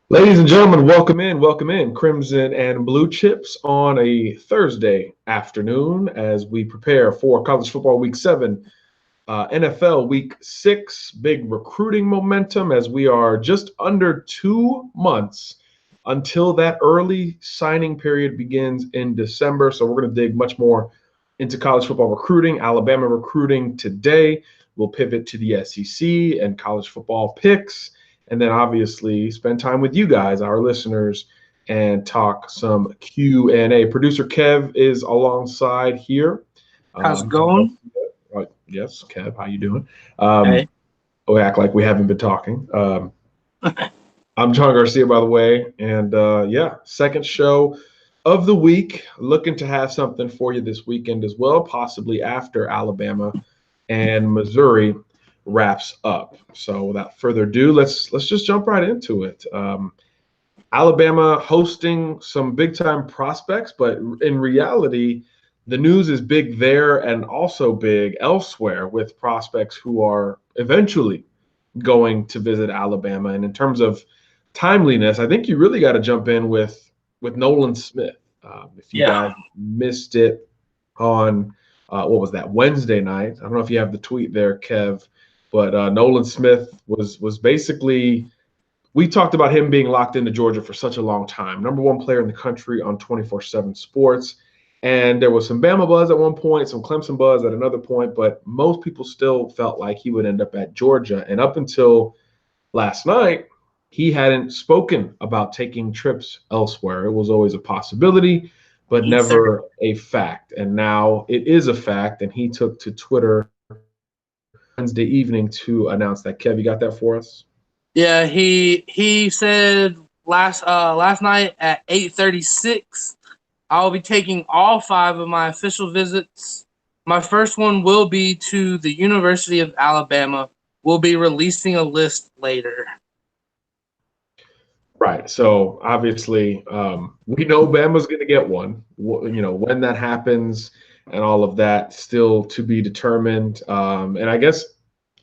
Ladies and gentlemen, welcome in. Crimson and Blue Chips on a Thursday afternoon as we prepare for College Football Week 7, NFL Week 6. Big recruiting momentum as we are just under 2 months until that early signing period begins in December. So we're going to dig much more into college football recruiting, Alabama recruiting today. We'll pivot to the SEC and college football picks, and then obviously spend time with you guys, our listeners, and talk some Q&A. Producer Kev is alongside here. How's it going? Yes, Kev, how you doing? Hey. We act like we haven't been talking. I'm John Garcia, by the way, and second show of the week. Looking to have something for you this weekend as well, possibly after Alabama and Missouri wraps up. So without further ado, let's just jump right into it. Alabama hosting some big time prospects, but in reality, the news is big there and also big elsewhere with prospects who are eventually going to visit Alabama. And in terms of timeliness, I think you really got to jump in with Nolan Smith. If you guys missed it on what was that, Wednesday night? I don't know if you have the tweet there, Kev, but Nolan Smith was basically, we talked about him being locked into Georgia for such a long time. Number one player in the country on 24/7 Sports. And there was some Bama buzz at one point, some Clemson buzz at another point, but most people still felt like he would end up at Georgia. And up until last night, he hadn't spoken about taking trips elsewhere. It was always a possibility, but never a fact. And now it is a fact. And he took to Twitter Wednesday evening to announce that. Kev, you got that for us? Yeah, he said last night at 8:36, I'll be taking all 5 of my official visits. My first one will be to the University of Alabama. We'll be releasing a list later. Right. So obviously, we know Bama's going to get one. When that happens and all of that still to be determined. And I guess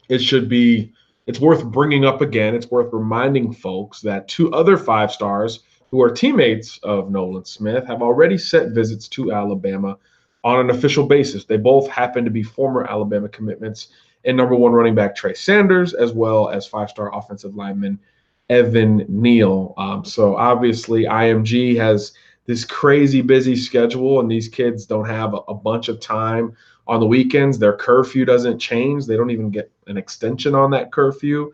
it's worth bringing up again. It's worth reminding folks that 2 other 5-stars who are teammates of Nolan Smith have already set visits to Alabama on an official basis. They both happen to be former Alabama commitments, and number 1 running back Trey Sanders, as well as 5-star offensive lineman Evan Neal. So obviously IMG has this crazy busy schedule, and these kids don't have a bunch of time on the weekends. Their curfew doesn't change. They don't even get an extension on that curfew.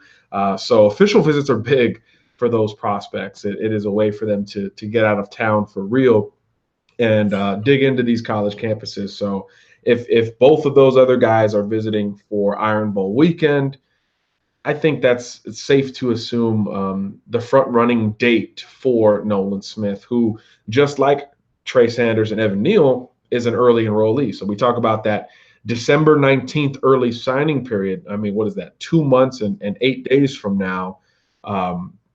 So official visits are big for those prospects. It is a way for them to get out of town for real and dig into these college campuses. So if both of those other guys are visiting for Iron Bowl weekend, I think it's safe to assume the front-running date for Nolan Smith, who, just like Trey Sanders and Evan Neal, is an early enrollee. So we talk about that December 19th early signing period. I mean, what is that, 2 months and 8 days from now?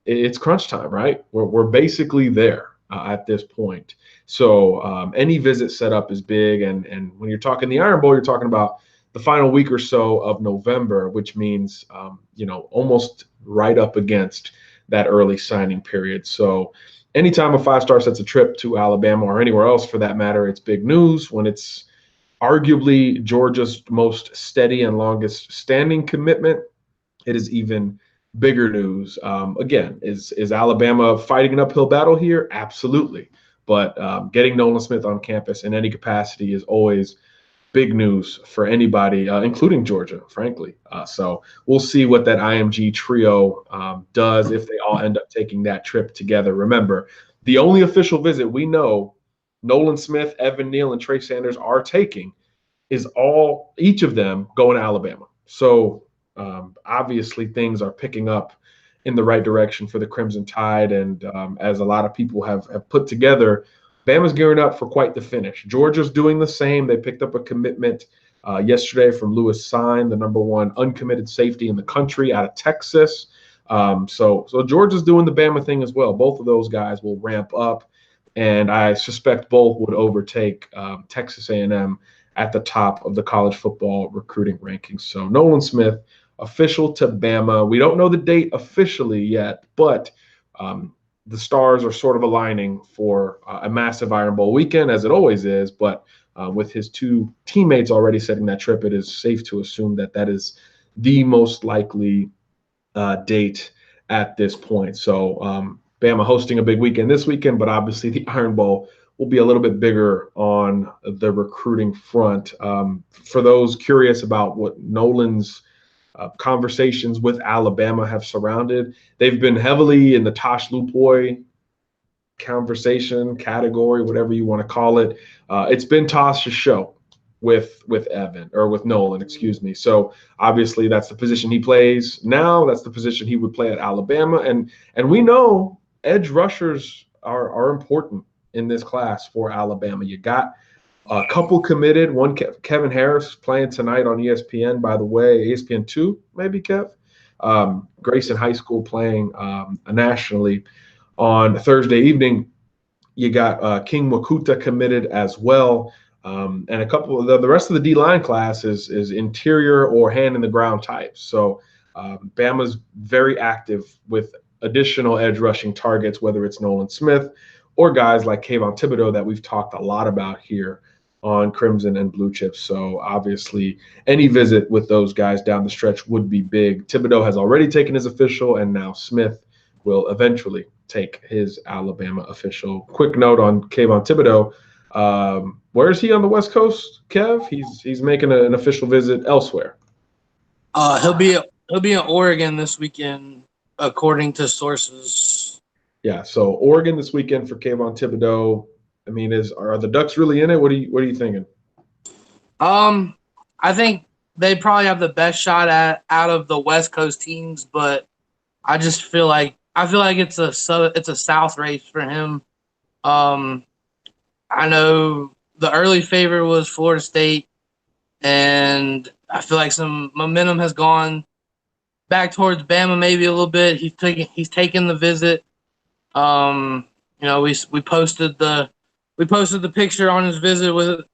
It's crunch time, right? We're basically there at this point. So any visit setup is big. And when you're talking the Iron Bowl, you're talking about the final week or so of November, which means, almost right up against that early signing period. So anytime a 5-star sets a trip to Alabama or anywhere else for that matter, it's big news. When it's arguably Georgia's most steady and longest standing commitment, it is even bigger news. Again, is Alabama fighting an uphill battle here? Absolutely. But getting Nolan Smith on campus in any capacity is always big news for anybody, including Georgia, frankly. So we'll see what that IMG trio does if they all end up taking that trip together. Remember, the only official visit we know Nolan Smith, Evan Neal, and Trey Sanders are taking is each of them going to Alabama. So obviously things are picking up in the right direction for the Crimson Tide. And as a lot of people have put together, Bama's gearing up for quite the finish. Georgia's doing the same. They picked up a commitment yesterday from Lewis Sine, the number 1 uncommitted safety in the country out of Texas. So Georgia's doing the Bama thing as well. Both of those guys will ramp up, and I suspect both would overtake Texas A&M at the top of the college football recruiting rankings. So Nolan Smith, official to Bama. We don't know the date officially yet, but the stars are sort of aligning for a massive Iron Bowl weekend, as it always is. But with his two teammates already setting that trip, it is safe to assume that that is the most likely date at this point. So Bama hosting a big weekend this weekend, but obviously the Iron Bowl will be a little bit bigger on the recruiting front. For those curious about what Nolan's conversations with Alabama have surrounded, they've been heavily in the Tosh Lupoy conversation category, whatever you want to call it. It's been Tosh's show with Evan, or with Nolan, excuse me. So obviously that's the position he plays now. That's the position he would play at Alabama, and we know edge rushers are important in this class for Alabama. You got a couple committed. One, Kevin Harris, playing tonight on ESPN, by the way, ESPN2, maybe, Kev. Grayson High School playing nationally on Thursday evening. You got King Wakuta committed as well. And a couple of the rest of the D-line class is interior or hand-in-the-ground types. So Bama's very active with additional edge rushing targets, whether it's Nolan Smith or guys like Kayvon Thibodeau that we've talked a lot about here on Crimson and Blue Chips. So obviously any visit with those guys down the stretch would be big. Thibodeau has already taken his official, and now Smith will eventually take his Alabama official. Quick note on Kayvon Thibodeau. Where is he on the West Coast, Kev? He's making an official visit elsewhere. He'll be in Oregon this weekend, according to sources. Yeah, so Oregon this weekend for Kayvon Thibodeau. I mean, are the Ducks really in it? What are you thinking? I think they probably have the best shot out of the West Coast teams, but I just feel like it's a South race for him. I know the early favorite was Florida State, and I feel like some momentum has gone back towards Bama maybe a little bit. He's taken the visit. We posted the picture on his visit with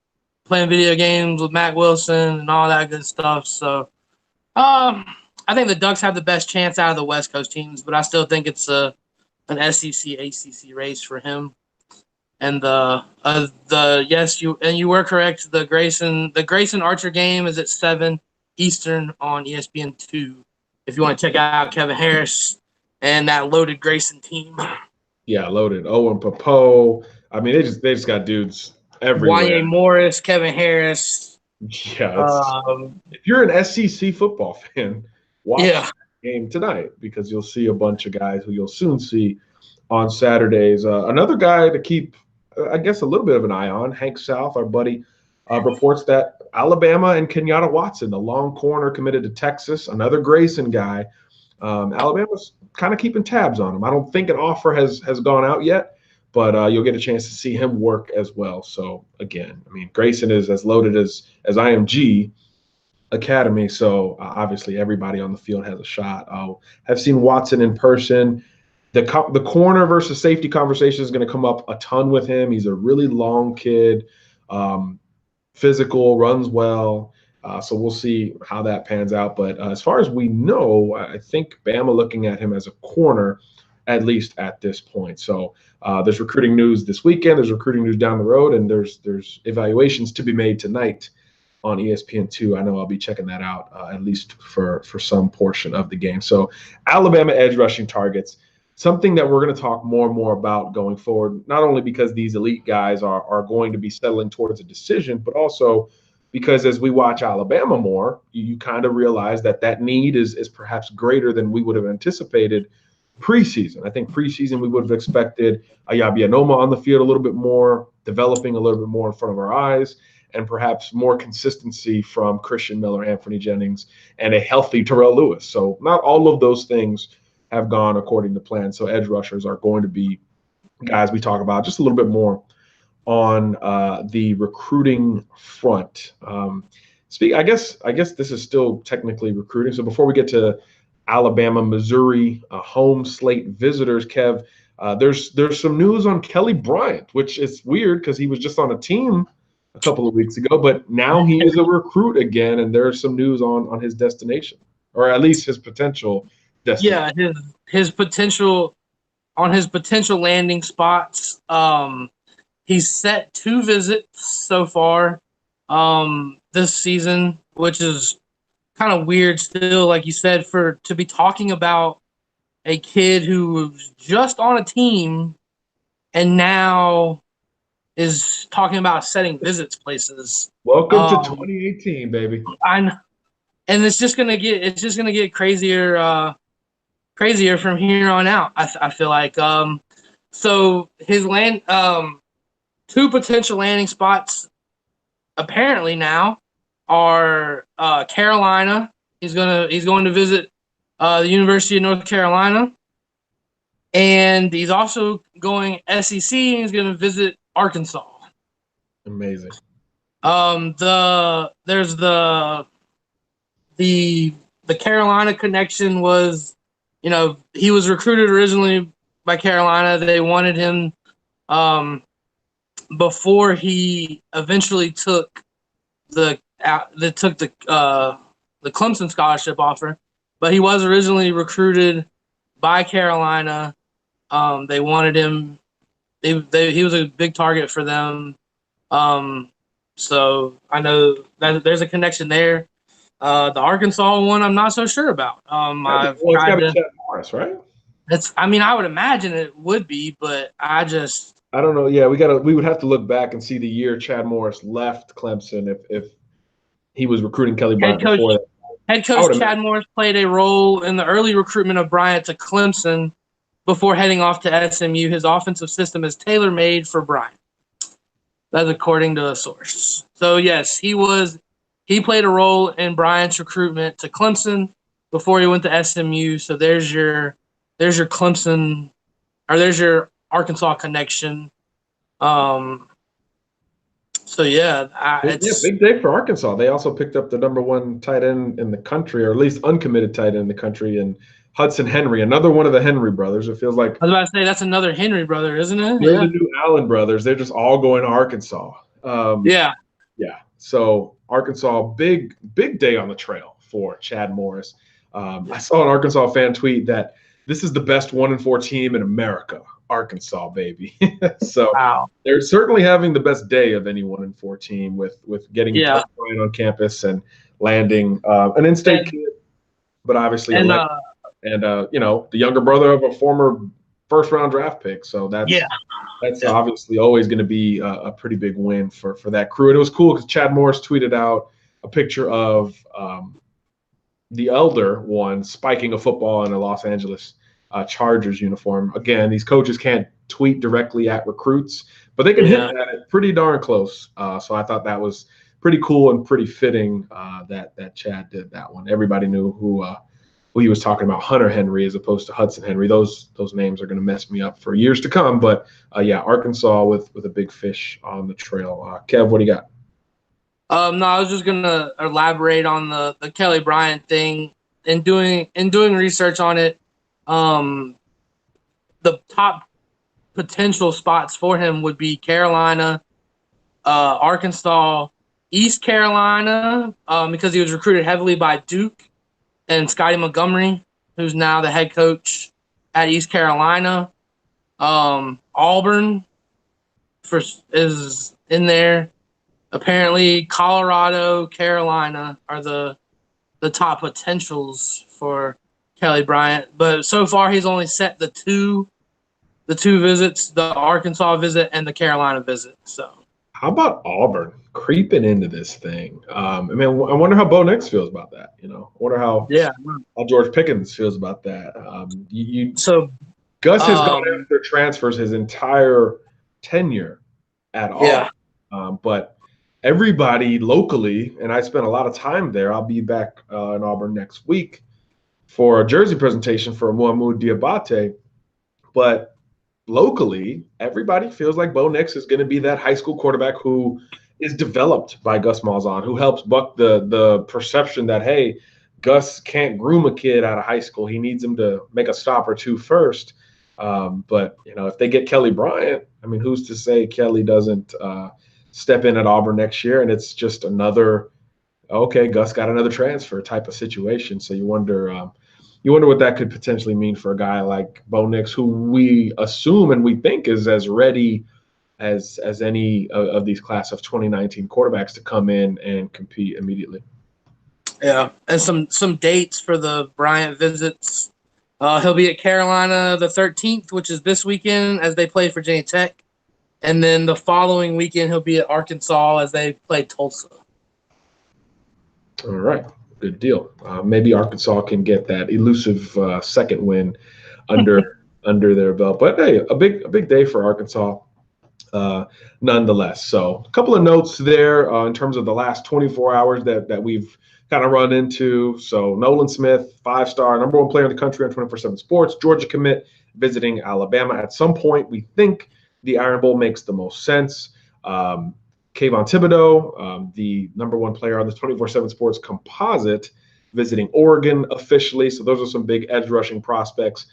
playing video games with Mac Wilson and all that good stuff. So I think the Ducks have the best chance out of the West Coast teams, but I still think it's an SEC ACC race for him. And you were correct. The Grayson Archer game is at 7 Eastern on ESPN2. If you want to check out Kevin Harris and that loaded Grayson team. Yeah, loaded. Owen Popo. I mean, they just got dudes everywhere. Y.A. Morris, Kevin Harris. Yeah, if you're an SEC football fan, watch the game tonight, because you'll see a bunch of guys who you'll soon see on Saturdays. Another guy to keep, I guess, a little bit of an eye on, Hank South, our buddy, reports that Alabama and Kenyatta Watson, the long corner committed to Texas, another Grayson guy. Alabama's kind of keeping tabs on him. I don't think an offer has gone out yet, but you'll get a chance to see him work as well. So again, I mean, Grayson is as loaded as IMG Academy. So obviously everybody on the field has a shot. I've seen Watson in person. The corner versus safety conversation is going to come up a ton with him. He's a really long kid, physical, runs well. So we'll see how that pans out. But as far as we know, I think Bama looking at him as a corner, at least at this point. So there's recruiting news this weekend. There's recruiting news down the road, and there's evaluations to be made tonight on ESPN2. I know I'll be checking that out at least for some portion of the game. So Alabama edge rushing targets, something that we're going to talk more and more about going forward, not only because these elite guys are going to be settling towards a decision, but also because as we watch Alabama more, you kind of realize that need is perhaps greater than we would have anticipated preseason. I think preseason we would have expected Ayabi Anoma on the field a little bit more, developing a little bit more in front of our eyes, and perhaps more consistency from Christian Miller, Anthony Jennings, and a healthy Terrell Lewis. So not all of those things have gone according to plan. So edge rushers are going to be guys we talk about just a little bit more on the recruiting front. I guess this is still technically recruiting. So before we get to Alabama, Missouri, home slate visitors, Kev, there's some news on Kelly Bryant, which is weird because he was just on a team a couple of weeks ago, but now he is a recruit again, and there's some news on his destination, or at least his potential destination. Yeah, his potential on his potential landing spots. He's set 2 visits so far this season, which is kind of weird still, like you said, to be talking about a kid who was just on a team and now is talking about setting visits places. Welcome to 2018, baby. And it's just gonna get crazier from here on out. I feel like so his 2 potential landing spots apparently now are Carolina. He's going to visit the University of North Carolina, and he's also going SEC. And he's going to visit Arkansas. Amazing. There's the Carolina connection was, he was recruited originally by Carolina. They wanted him before he eventually took the Clemson scholarship offer, but he was originally recruited by Carolina. They wanted him. He was a big target for them. So I know that there's a connection there. The Arkansas one, I'm not so sure about. It's got to be Chad Morris, right? I would imagine it would be, but I don't know. Yeah, we would have to look back and see the year Chad Morris left Clemson if he was recruiting Kelly Bryant before that. Head coach Chad Morris played a role in the early recruitment of Bryant to Clemson before heading off to SMU. His offensive system is tailor-made for Bryant. That's according to a source. So yes, he played a role in Bryant's recruitment to Clemson before he went to SMU. So there's your Clemson, or there's your Arkansas connection. So yeah, it's big day for Arkansas. They also picked up the #1 tight end in the country, or at least uncommitted tight end in the country, and Hudson Henry, another one of the Henry brothers. It feels like I was about to say that's another Henry brother, isn't it? They're the new Allen brothers. They're just all going to Arkansas. Yeah. So Arkansas, big day on the trail for Chad Morris. I saw an Arkansas fan tweet that this is the best 1-4 team in America. Arkansas, baby. So wow. They're certainly having the best day of any 1-4 team with getting Kelly Bryant on campus and landing an in-state kid, but obviously the younger brother of a former first-round draft pick. So that's obviously always going to be a pretty big win for that crew. And it was cool because Chad Morris tweeted out a picture of the elder one spiking a football in a Los Angeles Chargers uniform. Again, these coaches can't tweet directly at recruits, but they can hit at it pretty darn close. So I thought that was pretty cool and pretty fitting that Chad did that one. Everybody knew who he was talking about, Hunter Henry as opposed to Hudson Henry. Those names are going to mess me up for years to come. But Arkansas with a big fish on the trail. Kev, what do you got? No, I was just gonna elaborate on the Kelly Bryant thing. In doing research on it, the top potential spots for him would be Carolina, Arkansas, East Carolina, because he was recruited heavily by Duke and Scotty Montgomery, who's now the head coach at East Carolina. Auburn is in there. Apparently, Colorado, Carolina are the top potentials for Kelly Bryant. But so far, he's only set the two visits: the Arkansas visit and the Carolina visit. So, how about Auburn creeping into this thing? I wonder how Bo Nix feels about that. I wonder how George Pickens feels about that. Gus has gone after transfers his entire tenure at Auburn. But everybody locally, and I spent a lot of time there. I'll be back in Auburn next week for a jersey presentation for Muhammad Diabate. But locally, everybody feels like Bo Nix is going to be that high school quarterback who is developed by Gus Malzahn, who helps buck the perception that, hey, Gus can't groom a kid out of high school. He needs him to make a stop or two first. But if they get Kelly Bryant, who's to say Kelly doesn't step in at Auburn next year, and it's just another, Gus got another transfer type of situation. So you wonder you wonder what that could potentially mean for a guy like Bo Nix, who we assume and we think is as ready as any of these class of 2019 quarterbacks to come in and compete immediately. Yeah, and some dates for the Bryant visits. He'll be at Carolina the 13th, which is this weekend as they play Virginia Tech. And then the following weekend, he'll be at Arkansas as they play Tulsa. All right, good deal. Maybe Arkansas can get that elusive second win under their belt. But hey, a big day for Arkansas, nonetheless. So a couple of notes there in terms of the last 24 hours that we've kind of run into. So Nolan Smith, 5-star, number 1 player in the country on 24/7 Sports, Georgia commit, visiting Alabama at some point. We think the Iron Bowl makes the most sense. Kayvon Thibodeau, the number 1 player on the 24/7 Sports composite, visiting Oregon officially. So those are some big edge rushing prospects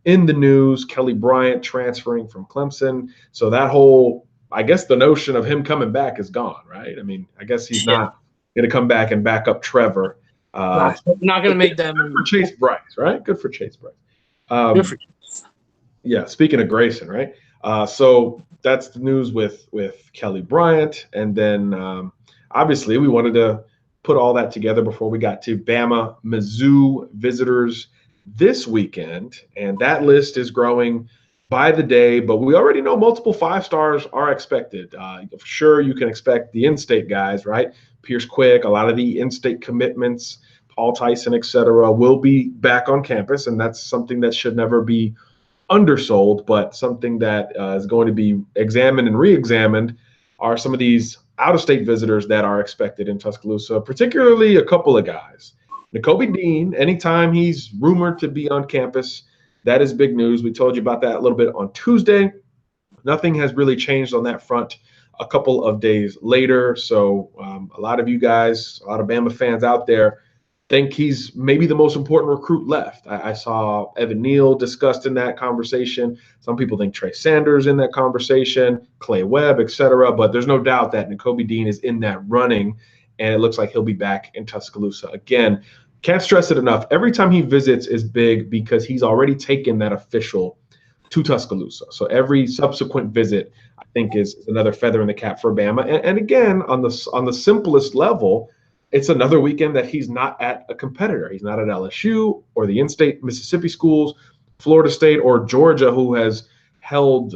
in the news. Kelly Bryant transferring from Clemson. So that whole, I guess the notion of him coming back is gone, right? I mean, I guess he's not going to come back and back up Trevor. Not going to make that move. For Chase Bryce, right? Good for Chase Bryce. Good for Chase. Yeah, speaking of Grayson, right? So that's the news with Kelly Bryant. And then obviously we wanted to put all that together before we got to Bama Mizzou visitors this weekend. And that list is growing by the day, but we already know multiple 5-stars are expected. For sure, you can expect the in-state guys, right? Pierce Quick, a lot of the in-state commitments, Paul Tyson, et cetera, will be back on campus. And that's something that should never be undersold, but something that is going to be examined and re-examined are some of these out-of-state visitors that are expected in Tuscaloosa, particularly a couple of guys. Nakobe Dean, anytime he's rumored to be on campus, that is big news. We told you about that a little bit on Tuesday. Nothing has really changed on that front a couple of days later. So a lot of you guys, a lot of Bama fans out there, think he's maybe the most important recruit left. I saw Evan Neal discussed in that conversation. Some people think Trey Sanders in that conversation, Clay Webb, et cetera. But there's no doubt that Nakobe Dean is in that running, and it looks like he'll be back in Tuscaloosa again. Can't stress it enough. Every time he visits is big because he's already taken that official to Tuscaloosa. So every subsequent visit, I think, is another feather in the cap for Bama. And again, on the simplest level, it's another weekend that he's not at a competitor. He's not at LSU or the in-state Mississippi schools, Florida State or Georgia, who has held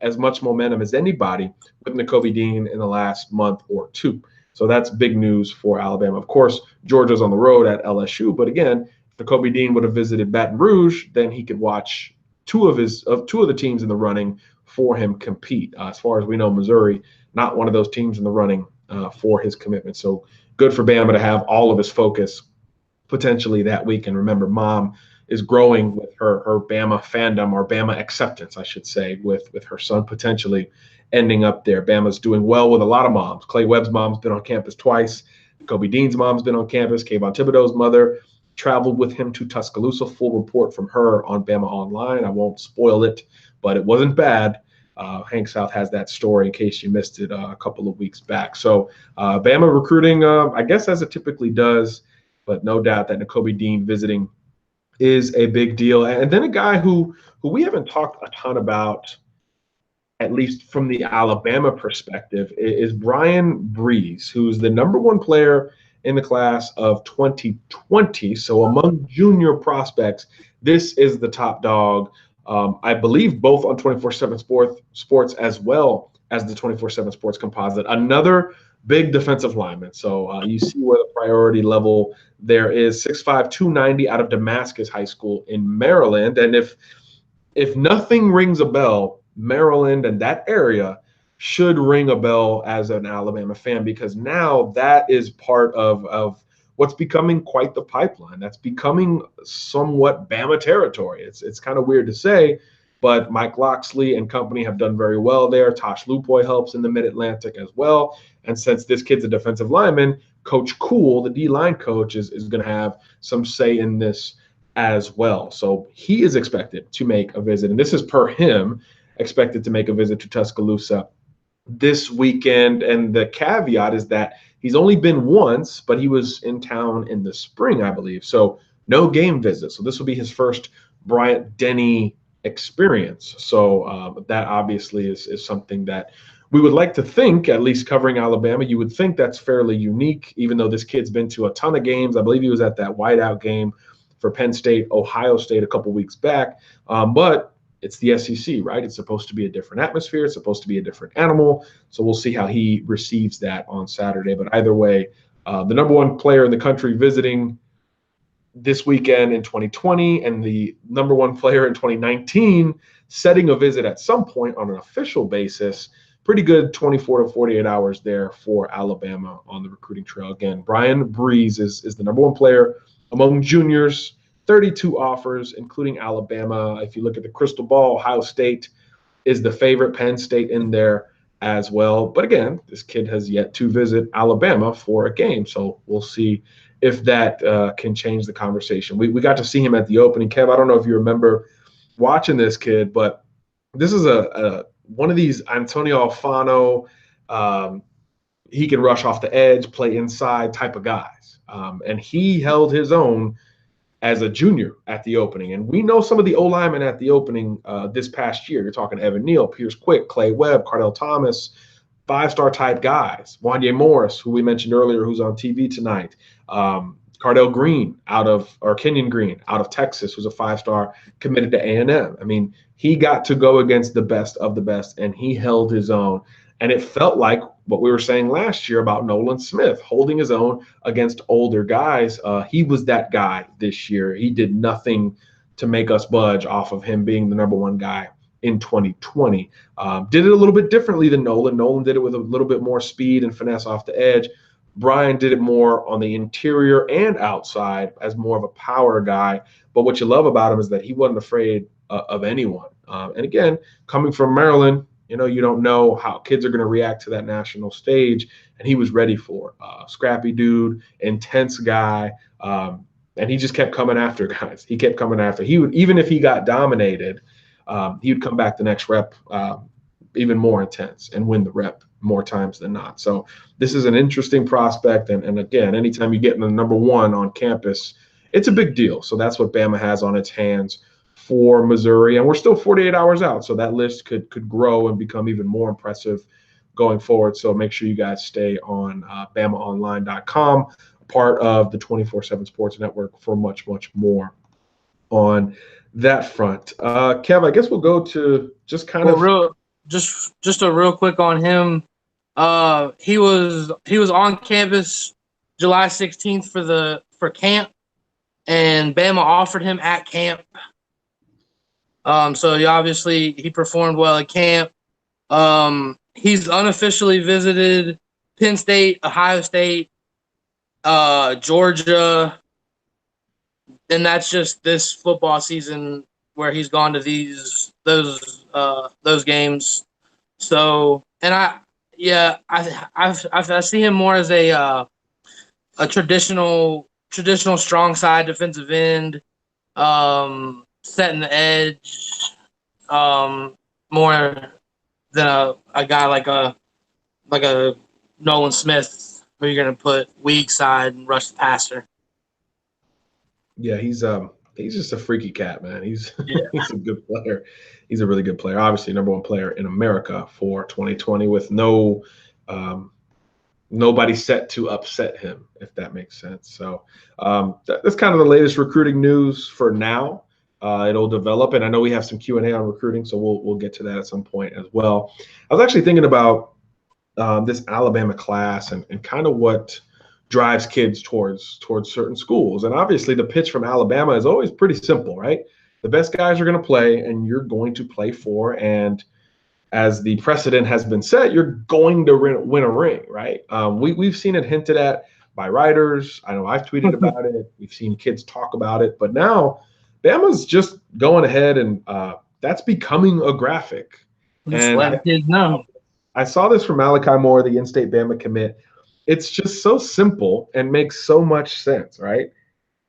as much momentum as anybody with Nakobe Dean in the last month or two. So that's big news for Alabama. Of course, Georgia's on the road at LSU, but again, if Nakobe Dean would have visited Baton Rouge, then he could watch two of the teams in the running for him compete. As far as we know, Missouri, not one of those teams in the running for his commitment. So good for Bama to have all of his focus potentially that week. And remember, Mom is growing with her Bama fandom, or Bama acceptance, I should say, with her son potentially ending up there. Bama's doing well with a lot of moms. Clay Webb's mom's been on campus twice. Kobe Dean's mom's been on campus. Kayvon Thibodeau's mother traveled with him to Tuscaloosa. Full report from her on Bama Online. I won't spoil it, but it wasn't bad. Hank South has that story in case you missed it a couple of weeks back. So Bama recruiting, I guess, as it typically does, but no doubt that Nakobe Dean visiting is a big deal. And then a guy who we haven't talked a ton about, at least from the Alabama perspective, is Brian Breeze, who's the number 1 player in the class of 2020. So among junior prospects, this is the top dog. I believe both on 24/7 Sports as well as the 24/7 Sports composite. Another big defensive lineman. So you see where the priority level there is. 6'5", 290 out of Damascus High School in Maryland. And if nothing rings a bell, Maryland and that area should ring a bell as an Alabama fan, because now that is part of what's becoming quite the pipeline. That's becoming somewhat Bama territory. It's kind of weird to say, but Mike Loxley and company have done very well there. Tosh Lupoy helps in the Mid-Atlantic as well. And since this kid's a defensive lineman, Coach Cool, the D-line coach, is going to have some say in this as well. So he is expected to make a visit, and this is per him, expected to make a visit to Tuscaloosa this weekend. And the caveat is that he's only been once, but he was in town in the spring, I believe. So no game visit. So this will be his first Bryant-Denny experience. So that obviously is something that we would like to think, at least covering Alabama, you would think that's fairly unique, even though this kid's been to a ton of games. I believe he was at that whiteout game for Penn State, Ohio State a couple weeks back. But it's the SEC, right? It's supposed to be a different atmosphere. It's supposed to be a different animal. So we'll see how he receives that on Saturday. But either way, the number one player in the country visiting this weekend in 2020 and the number one player in 2019 setting a visit at some point on an official basis. Pretty good 24 to 48 hours there for Alabama on the recruiting trail. Again, Brian Breeze is the number one player among juniors, 32 offers, including Alabama. If you look at the crystal ball, Ohio State is the favorite, Penn State in there as well. But again, this kid has yet to visit Alabama for a game. So we'll see if that can change the conversation. We got to see him at the opening. Kev, I don't know if you remember watching this kid, but this is a one of these Antonio Alfano, he can rush off the edge, play inside type of guys. And he held his own as a junior at the opening. And we know some of the O-linemen at the opening this past year. You're talking Evan Neal, Pierce Quick, Clay Webb, Cardell Thomas, five-star type guys. Wanye Morris, who we mentioned earlier, who's on TV tonight. Cardell Green Kenyon Green out of Texas, who's a five-star committed to A&M. I mean, he got to go against the best of the best, and he held his own. And it felt like what we were saying last year about Nolan Smith holding his own against older guys. He was that guy this year. He did nothing to make us budge off of him being the number one guy in 2020. Did it a little bit differently than Nolan. Nolan did it with a little bit more speed and finesse off the edge. Brian did it more on the interior and outside as more of a power guy. But what you love about him is that he wasn't afraid of anyone. And again, coming from Maryland, you don't know how kids are going to react to that national stage. And he was ready for it. Scrappy dude, intense guy. And he just kept coming after guys. He kept coming after. He would, even if he got dominated, he would come back the next rep even more intense and win the rep more times than not. So this is an interesting prospect. And again, anytime you get in the number one on campus, it's a big deal. So that's what Bama has on its hands for Missouri. And we're still 48 hours out. So that list could grow and become even more impressive going forward. So make sure you guys stay on BamaOnline.com, part of the 24/7 Sports Network, for much, much more on that front. Kev, I guess we'll go to just kind of just a real quick on him. He was on campus July 16th for camp, and Bama offered him at camp. So he performed well at camp. He's unofficially visited Penn State, Ohio State, Georgia, and that's just this football season where he's gone to those games. So, and I see him more as a traditional strong side defensive end, setting the edge, more than a guy like a Nolan Smith, who you're going to put weak side and rush the passer. Yeah, he's just a freaky cat, man. He's he's a good player. He's a really good player. Obviously, number one player in America for 2020 with nobody set to upset him, if that makes sense. So that's kind of the latest recruiting news for now. It'll develop, and I know we have some Q&A on recruiting, so we'll get to that at some point as well. I was actually thinking about this Alabama class and kind of what drives kids towards certain schools. And obviously the pitch from Alabama is always pretty simple, right? The best guys are going to play, and you're going to play for, and as the precedent has been set, you're going to win a ring, right? We've seen it hinted at by writers. I know I've tweeted about it. We've seen kids talk about it. But now Bama's just going ahead, and that's becoming a graphic. Just let kids know. I saw this from Malachi Moore, the in-state Bama commit. It's just so simple and makes so much sense, right?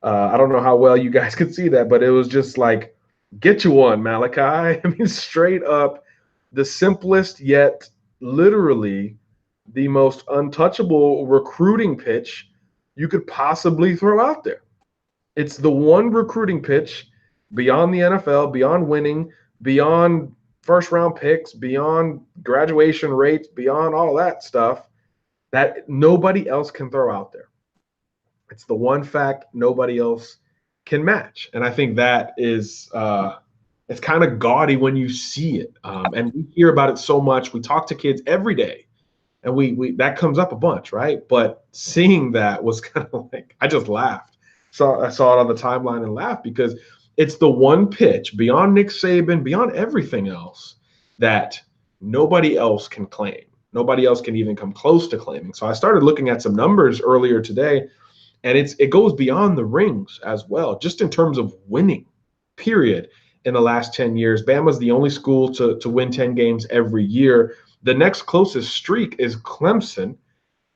I don't know how well you guys could see that, but it was just like, get you one, Malachi. I mean, straight up, the simplest yet literally the most untouchable recruiting pitch you could possibly throw out there. It's the one recruiting pitch beyond the NFL, beyond winning, beyond first round picks, beyond graduation rates, beyond all that stuff that nobody else can throw out there. It's the one fact nobody else can match. And I think that is it's kind of gaudy when you see it. And we hear about it so much. We talk to kids every day, and we that comes up a bunch, right? But seeing that was kind of like I just laughed. So I saw it on the timeline and laughed because it's the one pitch beyond Nick Saban, beyond everything else that nobody else can claim. Nobody else can even come close to claiming. So I started looking at some numbers earlier today, and it goes beyond the rings as well, just in terms of winning, period. In the last 10 years, Bama's the only school to win 10 games every year. The next closest streak is Clemson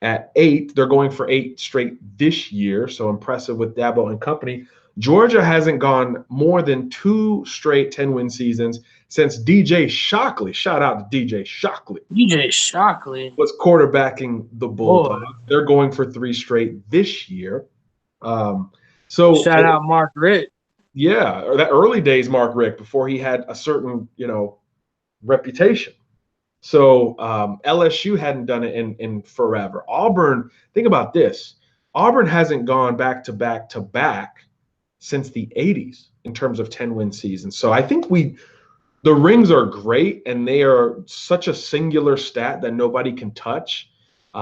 at 8. They're going for 8 straight this year, so impressive with Dabo and company. Georgia hasn't gone more than 2 straight 10-win seasons since DJ Shockley. Shout out to DJ Shockley. DJ Shockley was quarterbacking the Bulldogs. They're going for 3 straight this year. So shout out Mark Richt. Yeah, or that early days Mark Richt before he had a certain, reputation. So LSU hadn't done it in forever. Auburn, think about this. Auburn hasn't gone back to back since the 80s in terms of 10-win seasons. So I think the rings are great, and they are such a singular stat that nobody can touch.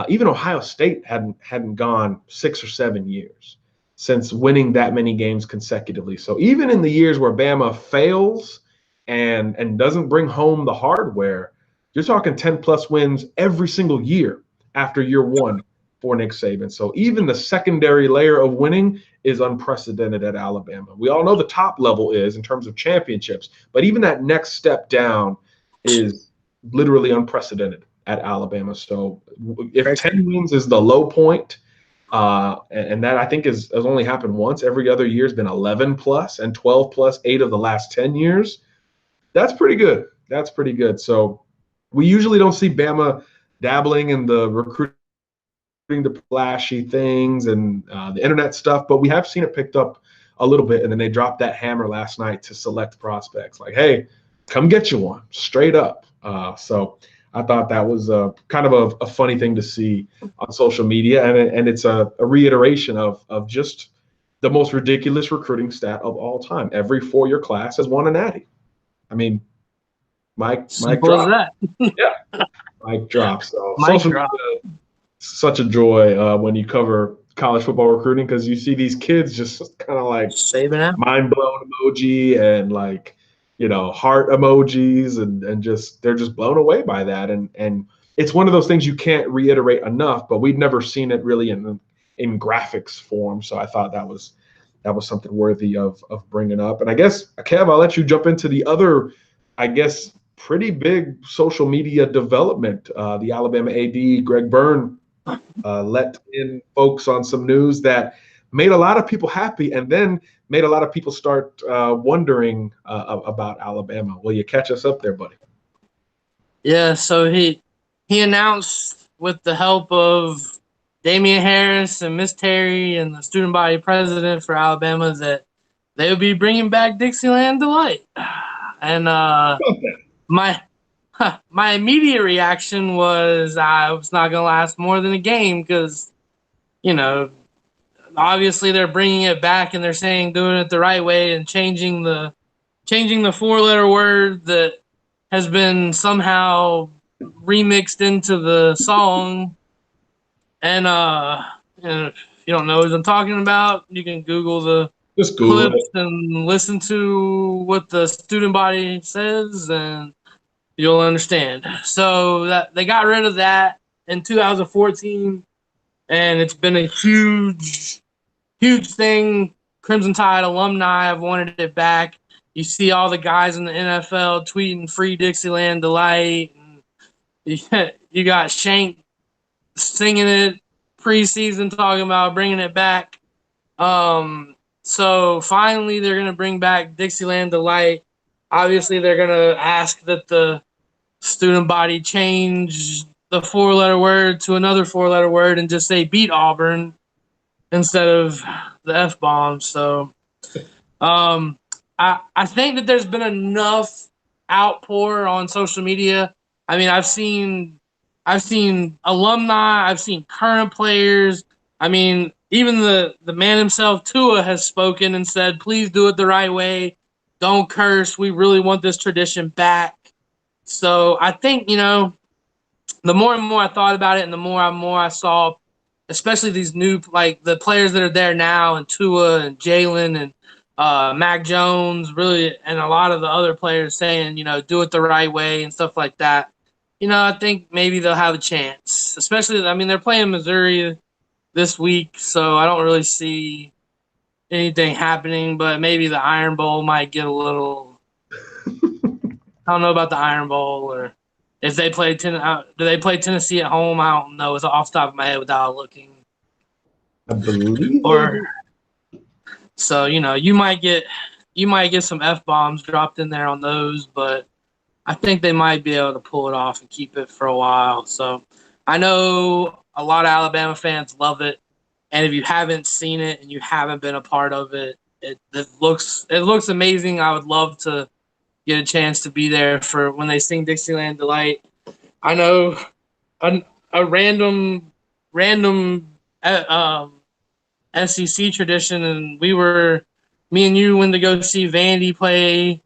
Even Ohio State hadn't gone 6 or 7 years since winning that many games consecutively. So even in the years where Bama fails and doesn't bring home the hardware, you're talking 10-plus wins every single year after year one for Nick Saban. So even the secondary layer of winning is unprecedented at Alabama. We all know the top level is in terms of championships, but even that next step down is literally unprecedented at Alabama. So if 10 wins is the low point, and that I think has only happened once. Every other year has been 11 plus and 12 plus 8 of the last 10 years. That's pretty good. That's pretty good. So we usually don't see Bama dabbling in the recruiting, the flashy things and the internet stuff, but we have seen it picked up a little bit. And then they dropped that hammer last night to select prospects. Like, hey, come get you one, straight up. So I thought that was kind of a funny thing to see on social media, and it's a reiteration of just the most ridiculous recruiting stat of all time. Every 4-year class has won a natty. I mean, mic drop. Yeah, mic drop. So social media, such a joy when you cover college football recruiting because you see these kids just kind of like mind blown emoji and like, heart emojis and just they're just blown away by that. And it's one of those things you can't reiterate enough, but we've never seen it really in graphics form. So I thought that was something worthy of bringing up. And I guess, Kev, I'll let you jump into the other, I guess, pretty big social media development. The Alabama AD, Greg Byrne, let in folks on some news that made a lot of people happy and then made a lot of people start wondering about Alabama. Will you catch us up there, buddy? Yeah, so he announced with the help of Damian Harris and Miss Terry and the student body president for Alabama that they would be bringing back Dixieland Delight. And my immediate reaction was I was not going to last more than a game because, obviously they're bringing it back and they're saying doing it the right way and changing the 4-letter word that has been somehow remixed into the song. And if you don't know what I'm talking about, you can Google the clips and listen to what the student body says and you'll understand. So that they got rid of that in 2014 and it's been a huge thing. Crimson Tide alumni have wanted it back. You see all the guys in the NFL tweeting free Dixieland Delight. And you got Shank singing it preseason, talking about bringing it back. So finally they're going to bring back Dixieland Delight. Obviously they're going to ask that the student body change the 4-letter word to another 4-letter word and just say beat Auburn. instead of the F-bomb. So I think that there's been enough outpour on social media. I mean, I've seen alumni, I've seen current players. I mean, even the man himself, Tua, has spoken and said, "Please do it the right way. Don't curse. We really want this tradition back." So I think, the more and more I thought about it, and the more I saw, especially these new, like the players that are there now, and Tua and Jalen and Mac Jones, really, and a lot of the other players saying, do it the right way and stuff like that. I think maybe they'll have a chance. Especially, I mean, they're playing Missouri this week, so I don't really see anything happening. But maybe the Iron Bowl might get a little. I don't know about the Iron Bowl, or if they play do they play Tennessee at home? I don't know. It's off the top of my head without looking. I believe. So you might get some F-bombs dropped in there on those, but I think they might be able to pull it off and keep it for a while. So I know a lot of Alabama fans love it, and if you haven't seen it and you haven't been a part of it, it looks amazing. I would love to get a chance to be there for when they sing Dixieland Delight. I know a random SEC tradition, and me and you went to go see Vandy play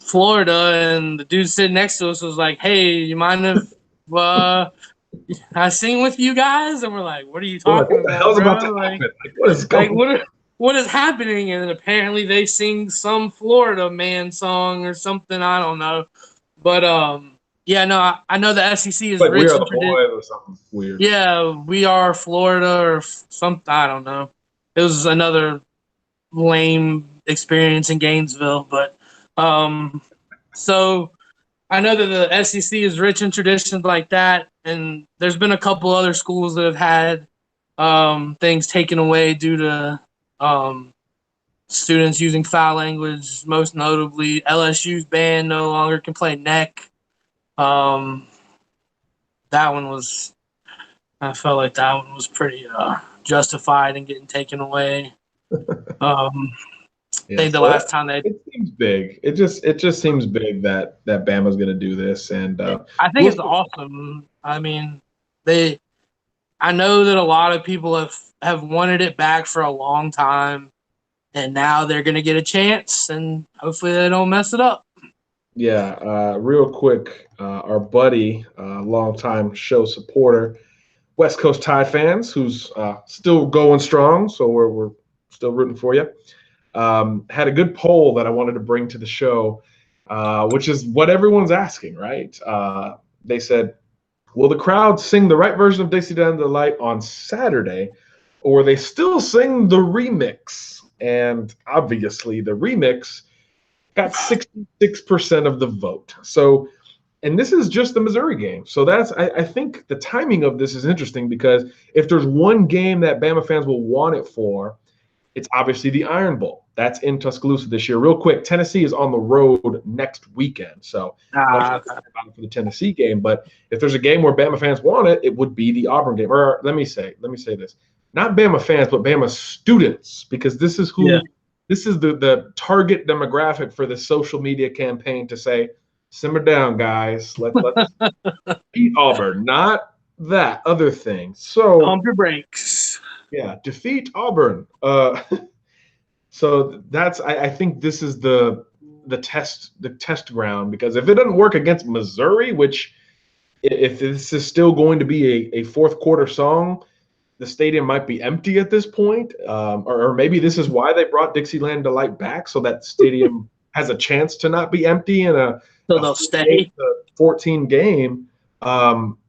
Florida, and the dude sitting next to us was like, "Hey, you mind if I sing with you guys?" And we're like, "What are you talking What the about, hell's bro? about to happen? What is going? What is happening?" And then apparently they sing some Florida man song or something. I don't know, but yeah, no, I know the SEC is Like We rich Are in the tradition. Boys or something weird. Yeah, We Are Florida or something. I don't know. It was another lame experience in Gainesville, but so I know that the SEC is rich in traditions like that, and there's been a couple other schools that have had things taken away due to students using foul language. Most notably, LSU's band no longer can play neck. Um, that one was. I felt like that one was pretty justified in getting taken away. Um, I Yeah, think the so last time it seems big. It just seems big that Bama's going to do this, and I think we'll it's see. awesome. I mean, I know that a lot of people have wanted it back for a long time, and now they're going to get a chance, and hopefully they don't mess it up. Yeah, real quick, our buddy, longtime show supporter, West Coast Tide fans, who's still going strong, so we're still rooting for you. Had a good poll that I wanted to bring to the show, which is what everyone's asking, right? They said, will the crowd sing the right version of Dixieland Delight on Saturday, or will they still sing the remix? And obviously, the remix got 66% of the vote. So, and this is just the Missouri game. So I think the timing of this is interesting because if there's one game that Bama fans will want it for, it's obviously the Iron Bowl. That's in Tuscaloosa this year. Real quick, Tennessee is on the road next weekend. So not sure Okay. about it for the Tennessee game, but if there's a game where Bama fans want it, it would be the Auburn game. Or let me say this. Not Bama fans, but Bama students, because this is Yeah. the target demographic for the social media campaign to say, simmer down, guys. Let's beat Auburn, not that other thing. So Pump your brakes. yeah, defeat Auburn. So I think this is the test ground, because if it doesn't work against Missouri, which if this is still going to be a fourth quarter song, the stadium might be empty at this point, or maybe this is why they brought Dixieland Delight back, so that stadium has a chance to not be empty in a So they'll 48 stay. to 14 game.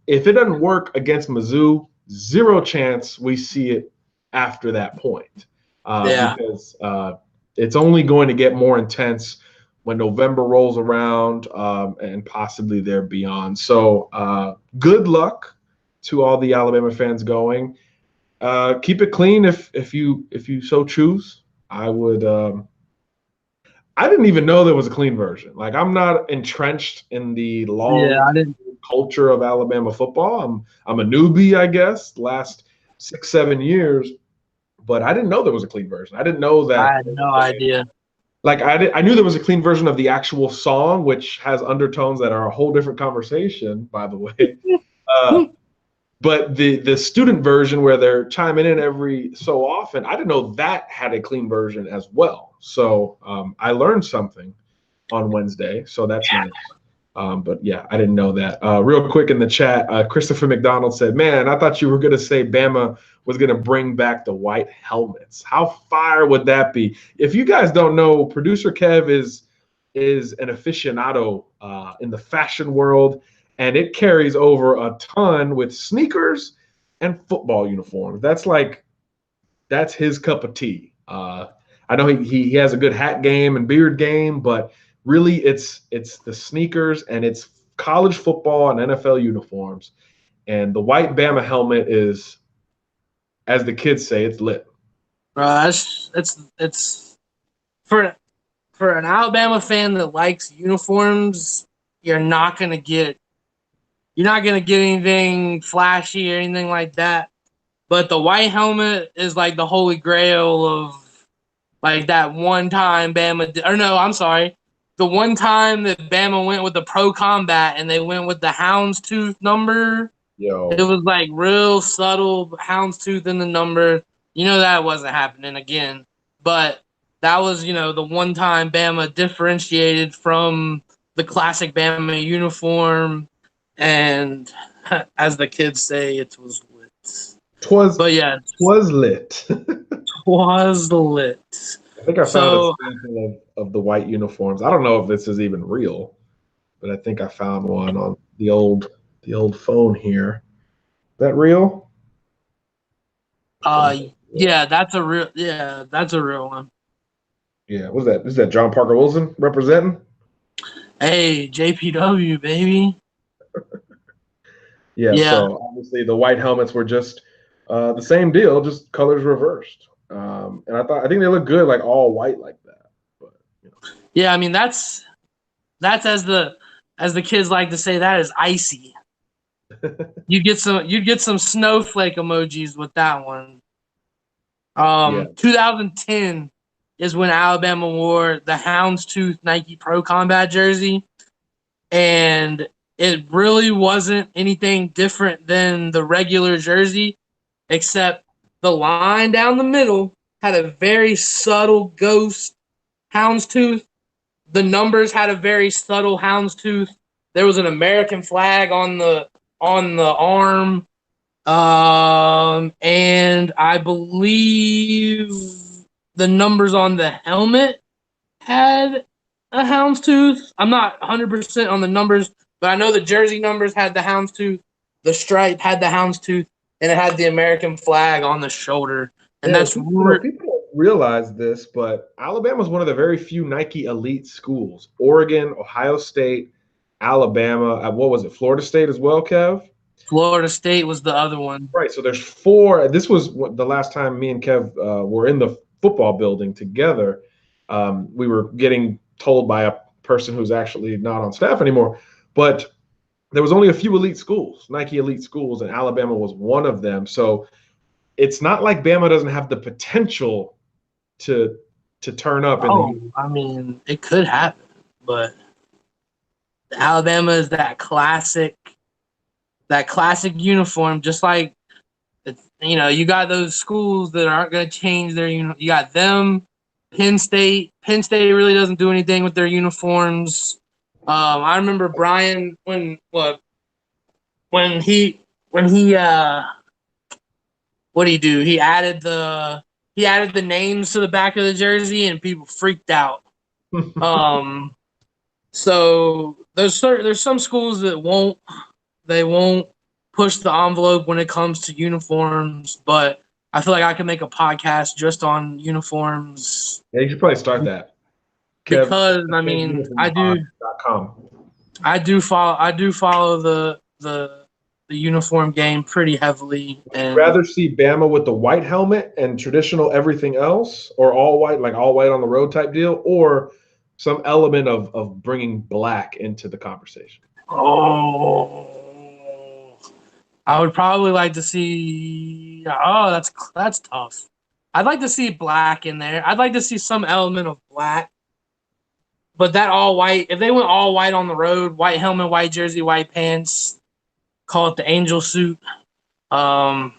If it doesn't work against Mizzou, zero chance we see it after that point, Yeah. because it's only going to get more intense when November rolls around, and possibly there beyond. So good luck to all the Alabama fans going. Keep it clean if you so choose. I would. I didn't even know there was a clean version. Like, I'm not entrenched in the Yeah. long I didn't. culture of Alabama football. I'm a newbie, I guess. Last 6-7 years, but I didn't know there was a clean version. I didn't know that. I had no idea. Like I knew there was a clean version of the actual song, which has undertones that are a whole different conversation, by the way. But the student version where they're chiming in every so often, I didn't know that had a clean version as well. So I learned something on Wednesday, so that's nice. But yeah, I didn't know that. Real quick in the chat, Christopher McDonald said, "Man, I thought you were going to say Bama was going to bring back the white helmets. How fire would that be?" If you guys don't know, Producer Kev is an aficionado in the fashion world, and it carries over a ton with sneakers and football uniforms. That's his cup of tea. I know he has a good hat game and beard game, but really it's the sneakers and it's college football and NFL uniforms. And the white Bama helmet is, as the kids say, it's lit. It's for an Alabama fan that likes uniforms, you're not gonna get anything flashy or anything like that. But the white helmet is like the holy grail of like that one time Bama or no, I'm sorry. The one time that Bama went with the pro combat and they went with the houndstooth number. Yo. It was like real subtle houndstooth in the number. You know that wasn't happening again. But that was, the one time Bama differentiated from the classic Bama uniform. And as the kids say, it was lit. Twas lit. Twas lit. I think I found a sample of the white uniforms. I don't know if this is even real, but I think I found one on the old phone here. Is that real? Yeah, that's a real one. Yeah, what's that? Is that John Parker Wilson representing? Hey, JPW, baby. Yeah, so obviously the white helmets were just the same deal, just colors reversed. And I think they look good, like all white like that. But yeah, I mean that's as the kids like to say, that is icy. You'd get some snowflake emojis with that one. 2010 is when Alabama wore the houndstooth Nike Pro Combat jersey, and it really wasn't anything different than the regular jersey, except the line down the middle had a very subtle ghost houndstooth. The numbers had a very subtle houndstooth. There was an American flag on the arm, and I believe the numbers on the helmet had a houndstooth. I'm not 100% on the numbers, but I know the jersey numbers had the houndstooth, the stripe had the houndstooth, and it had the American flag on the shoulder. And people don't realize this, but Alabama is one of the very few Nike elite schools. Oregon, Ohio State, Alabama. What was it? Florida State as well, Kev? Florida State was the other one. Right. So there's 4. This was the last time me and Kev were in the football building together. We were getting told by a person who's actually not on staff anymore, but there was only a few elite schools, Nike elite schools, and Alabama was one of them. So it's not like Bama doesn't have the potential to turn up. I mean, it could happen, but Alabama is that classic uniform, just like, you got those schools that aren't going to change their, you got them, Penn State really doesn't do anything with their uniforms. I remember Brian when he what did he do? He added the names to the back of the jersey and people freaked out. So there's some schools that won't push the envelope when it comes to uniforms, but I feel like I can make a podcast just on uniforms. Yeah, you should probably start that. Because I mean, I do follow the uniform game pretty heavily. Would you rather see Bama with the white helmet and traditional everything else, or all white, like all white on the road type deal, or some element of bringing black into the conversation? Oh, I would probably like to see. Oh, that's tough. I'd like to see black in there. I'd like to see some element of black. But that all white, if they went all white on the road, white helmet, white jersey, white pants, call it the angel suit, that'd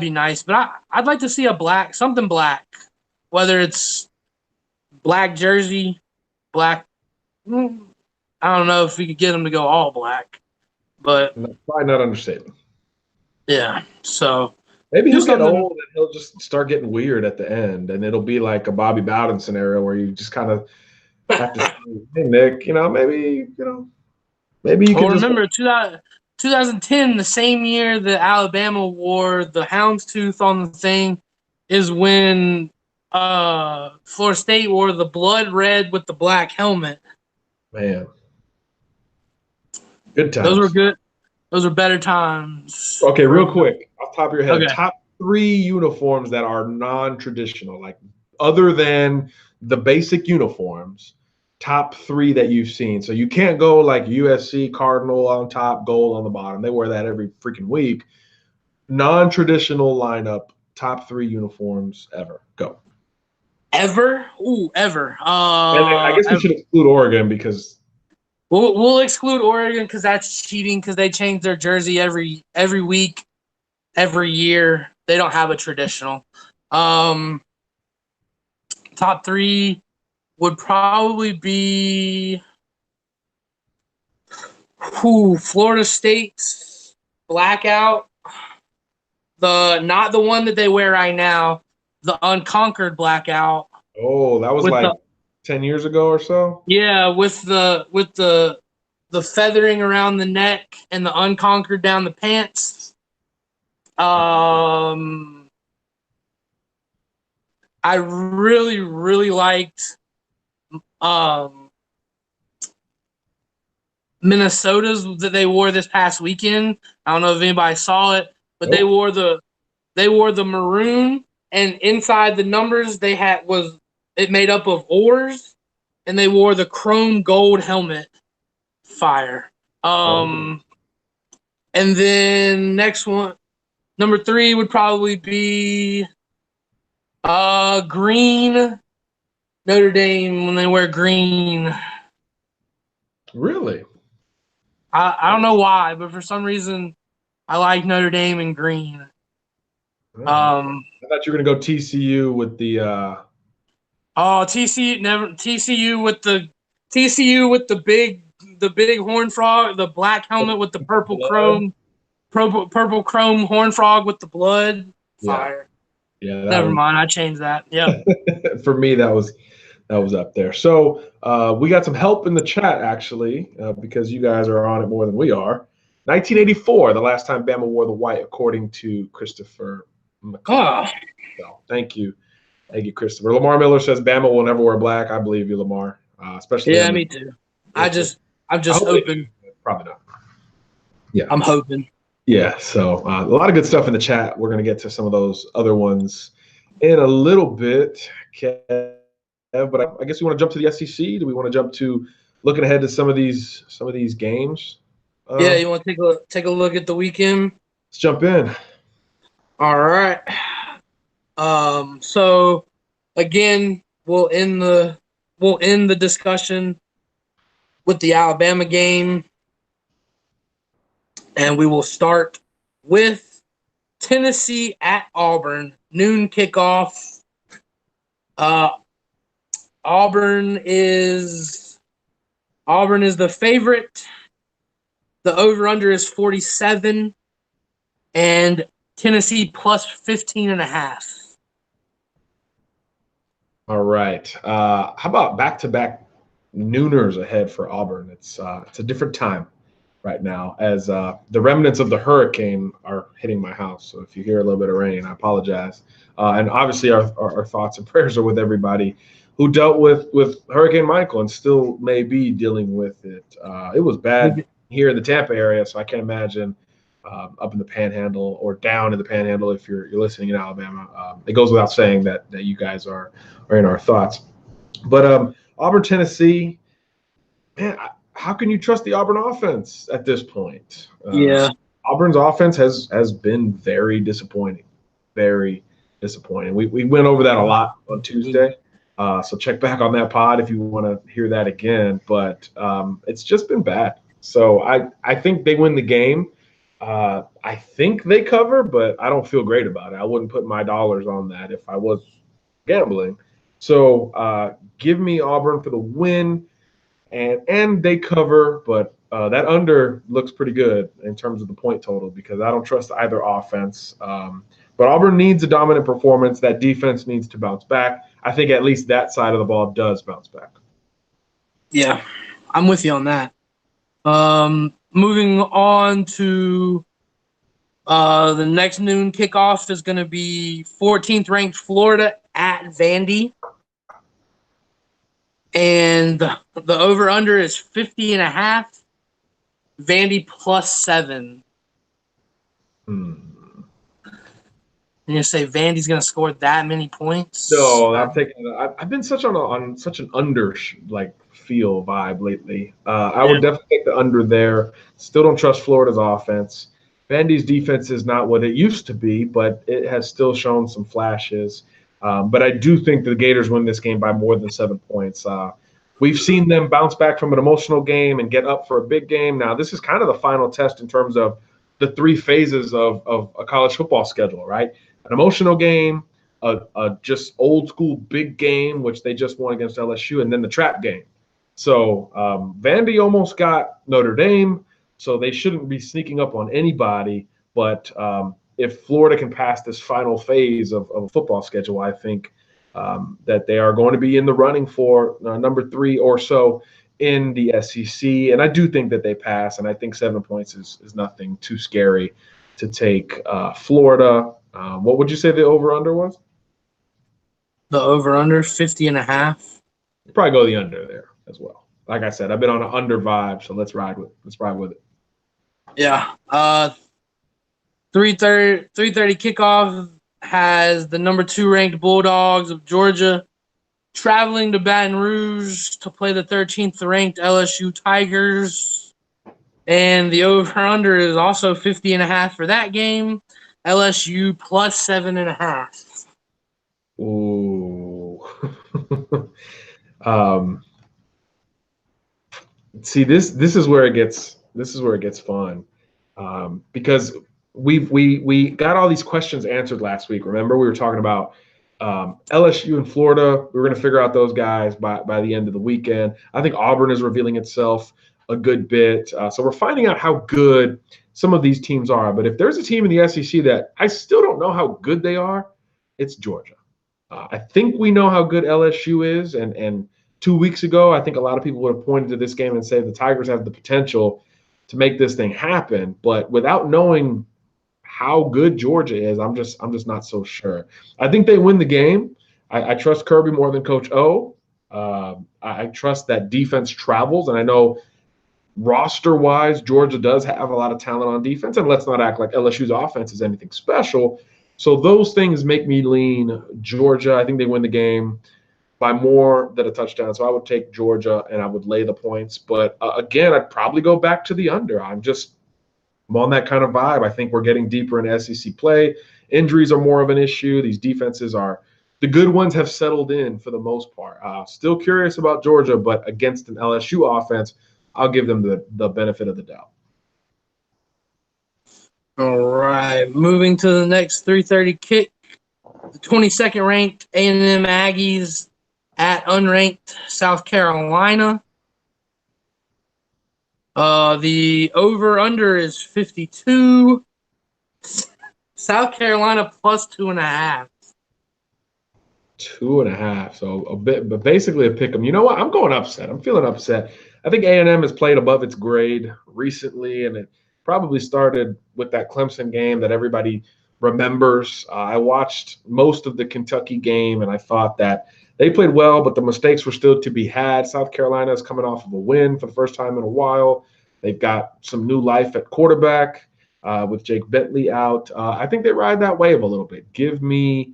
be nice. But I'd like to see something black, whether it's black jersey, black. I don't know if we could get them to go all black, but probably not understatement. Yeah, so maybe he'll get old and he'll just start getting weird at the end, and it'll be like a Bobby Bowden scenario where you just kind of have to say, hey, Nick, maybe you can remember 2010, the same year that Alabama wore the houndstooth on the thing, is when Florida State wore the blood red with the black helmet. Man, good times. Those were good. Those are better times. Okay, real quick, off the top of your head, okay. Top 3 uniforms that are non-traditional, like other than the basic uniforms, top 3 that you've seen. So you can't go like USC Cardinal on top, gold on the bottom. They wear that every freaking week. Non-traditional lineup, top 3 uniforms ever. Go. Ever? Ooh, ever. I guess we should exclude Oregon because we'll exclude Oregon because that's cheating because they change their jersey every week, every year. They don't have a traditional. Top 3 would probably be Florida State's blackout. Not the one that they wear right now, the unconquered blackout. Oh, that was like 10 years ago or so? Yeah, with the feathering around the neck and the unconquered down the pants. I really, really liked Minnesota's that they wore this past weekend. I don't know if anybody saw it, but they wore the maroon, and inside the numbers it made up of oars, and they wore the chrome gold helmet. Fire. And then next one, number 3 would probably be green. Notre Dame when they wear green. Really? I don't know why, but for some reason I like Notre Dame in green. I thought you were gonna go TCU with the TCU with the big horn frog, the black helmet with the purple chrome horn frog with the blood. Fire. Yeah. Never mind, I changed that. Yeah. For me, that was up there. So we got some help in the chat actually because you guys are on it more than we are. 1984, the last time Bama wore the white, according to Christopher McCall. So thank you, Christopher. Lamar Miller says Bama will never wear black. I believe you, Lamar. Especially. Yeah, me too. I'm just hoping. Probably not. Yeah, I'm hoping. Yeah, so a lot of good stuff in the chat. We're going to get to some of those other ones in a little bit, Kev, but I guess we want to jump to the SEC. Do we want to jump to looking ahead to some of these games? Yeah, you want to take a look at the weekend? Let's jump in. All right. So again, we'll end the discussion with the Alabama game. And we will start with Tennessee at Auburn, noon kickoff. Auburn is the favorite. The over-under is 47, and Tennessee plus 15.5. All right. How about back-to-back nooners ahead for Auburn? It's a different time right now as the remnants of the hurricane are hitting my house. So if you hear a little bit of rain, I apologize. And obviously our thoughts and prayers are with everybody who dealt with Hurricane Michael and still may be dealing with it. It was bad here in the Tampa area, so I can't imagine up in the Panhandle or down in the Panhandle if you're listening in Alabama. It goes without saying that you guys are in our thoughts. But Auburn, Tennessee, man, how can you trust the Auburn offense at this point? Yeah. Auburn's offense has been very disappointing. Very, disappointing. We went over that a lot on Tuesday. So check back on that pod if you want to hear that again. But it's just been bad. So I think they win the game. I think they cover, but I don't feel great about it. I wouldn't put my dollars on that if I was gambling. So give me Auburn for the win, and they cover, but that under looks pretty good in terms of the point total because I don't trust either offense. But Auburn needs a dominant performance. That defense needs to bounce back. I think at least that side of the ball does bounce back. Yeah, I'm with you on that. Moving on to the next noon kickoff is going to be 14th ranked Florida at Vandy. And the over-under is 50.5. Vandy +7. You're gonna say Vandy's gonna score that many points? No, I'm taking. I've been on such an under feel vibe lately. I would definitely take the under there. Still don't trust Florida's offense. Vandy's defense is not what it used to be, but it has still shown some flashes. But I do think the Gators win this game by more than 7 points. We've seen them bounce back from an emotional game and get up for a big game. Now, this is kind of the final test in terms of the 3 phases of a college football schedule, right? An emotional game, a just old school big game, which they just won against LSU, and then the trap game. So Vandy almost got Notre Dame, so they shouldn't be sneaking up on anybody. But if Florida can pass this final phase of a football schedule, I think that they are going to be in the running for number 3 or so in the SEC. And I do think that they pass, and I think 7 points is nothing too scary to take Florida. What would you say the over-under was? The over-under, 50.5. You'd probably go the under there as well. Like I said, I've been on an under vibe, so let's ride with it. Yeah. 3:30 kickoff has the number 2 ranked Bulldogs of Georgia traveling to Baton Rouge to play the 13th ranked LSU Tigers. And the over-under is also 50.5 for that game. LSU +7.5. Ooh. See, this is where it gets fun, because we got all these questions answered last week. Remember, we were talking about LSU and Florida. We were going to figure out those guys by the end of the weekend. I think Auburn is revealing itself a good bit. So we're finding out how good some of these teams are. But if there's a team in the SEC that I still don't know how good they are, it's Georgia. I think we know how good LSU is. And 2 weeks ago, I think a lot of people would have pointed to this game and say the Tigers have the potential to make this thing happen. But without knowing how good Georgia is, I'm just not so sure. I think they win the game. I trust Kirby more than Coach O. I trust that defense travels, and I know roster-wise, Georgia does have a lot of talent on defense, and let's not act like LSU's offense is anything special. So those things make me lean Georgia. I think they win the game by more than a touchdown. So I would take Georgia, and I would lay the points. But, again, I'd probably go back to the under. I'm on that kind of vibe. I think we're getting deeper in SEC play. Injuries are more of an issue. These defenses the good ones have settled in for the most part. Still curious about Georgia, but against an LSU offense, I'll give them the benefit of the doubt. All right, moving to the next 3:30 kick. The 22nd ranked A&M Aggies at unranked South Carolina. The over-under is 52. South Carolina +2.5. 2.5, so a bit, but basically a pick 'em. You know what? I'm going upset. I'm feeling upset. I think A&M has played above its grade recently, and it probably started with that Clemson game that everybody remembers. I watched most of the Kentucky game, and I thought that they played well, but the mistakes were still to be had. South Carolina is coming off of a win for the first time in a while. They've got some new life at quarterback with Jake Bentley out. I think they ride that wave a little bit. Give me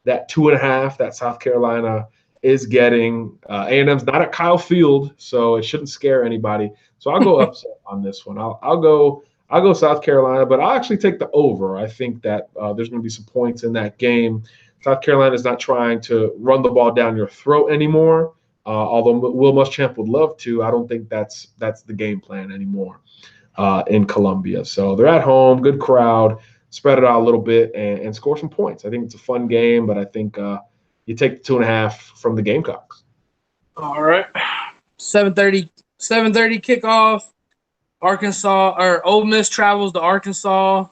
that 2.5 that South Carolina is getting. A&M's not at Kyle Field, so it shouldn't scare anybody. So I'll go upset on this one. I'll go South Carolina, but I'll actually take the over. I think that there's going to be some points in that game. South Carolina is not trying to run the ball down your throat anymore. Although Will Muschamp would love to, I don't think that's the game plan anymore in Columbia. So they're at home, good crowd, spread it out a little bit, and score some points. I think it's a fun game, but I think you take the 2.5 from the Gamecocks. All right. 7:30 kickoff. Arkansas or Ole Miss travels to Arkansas,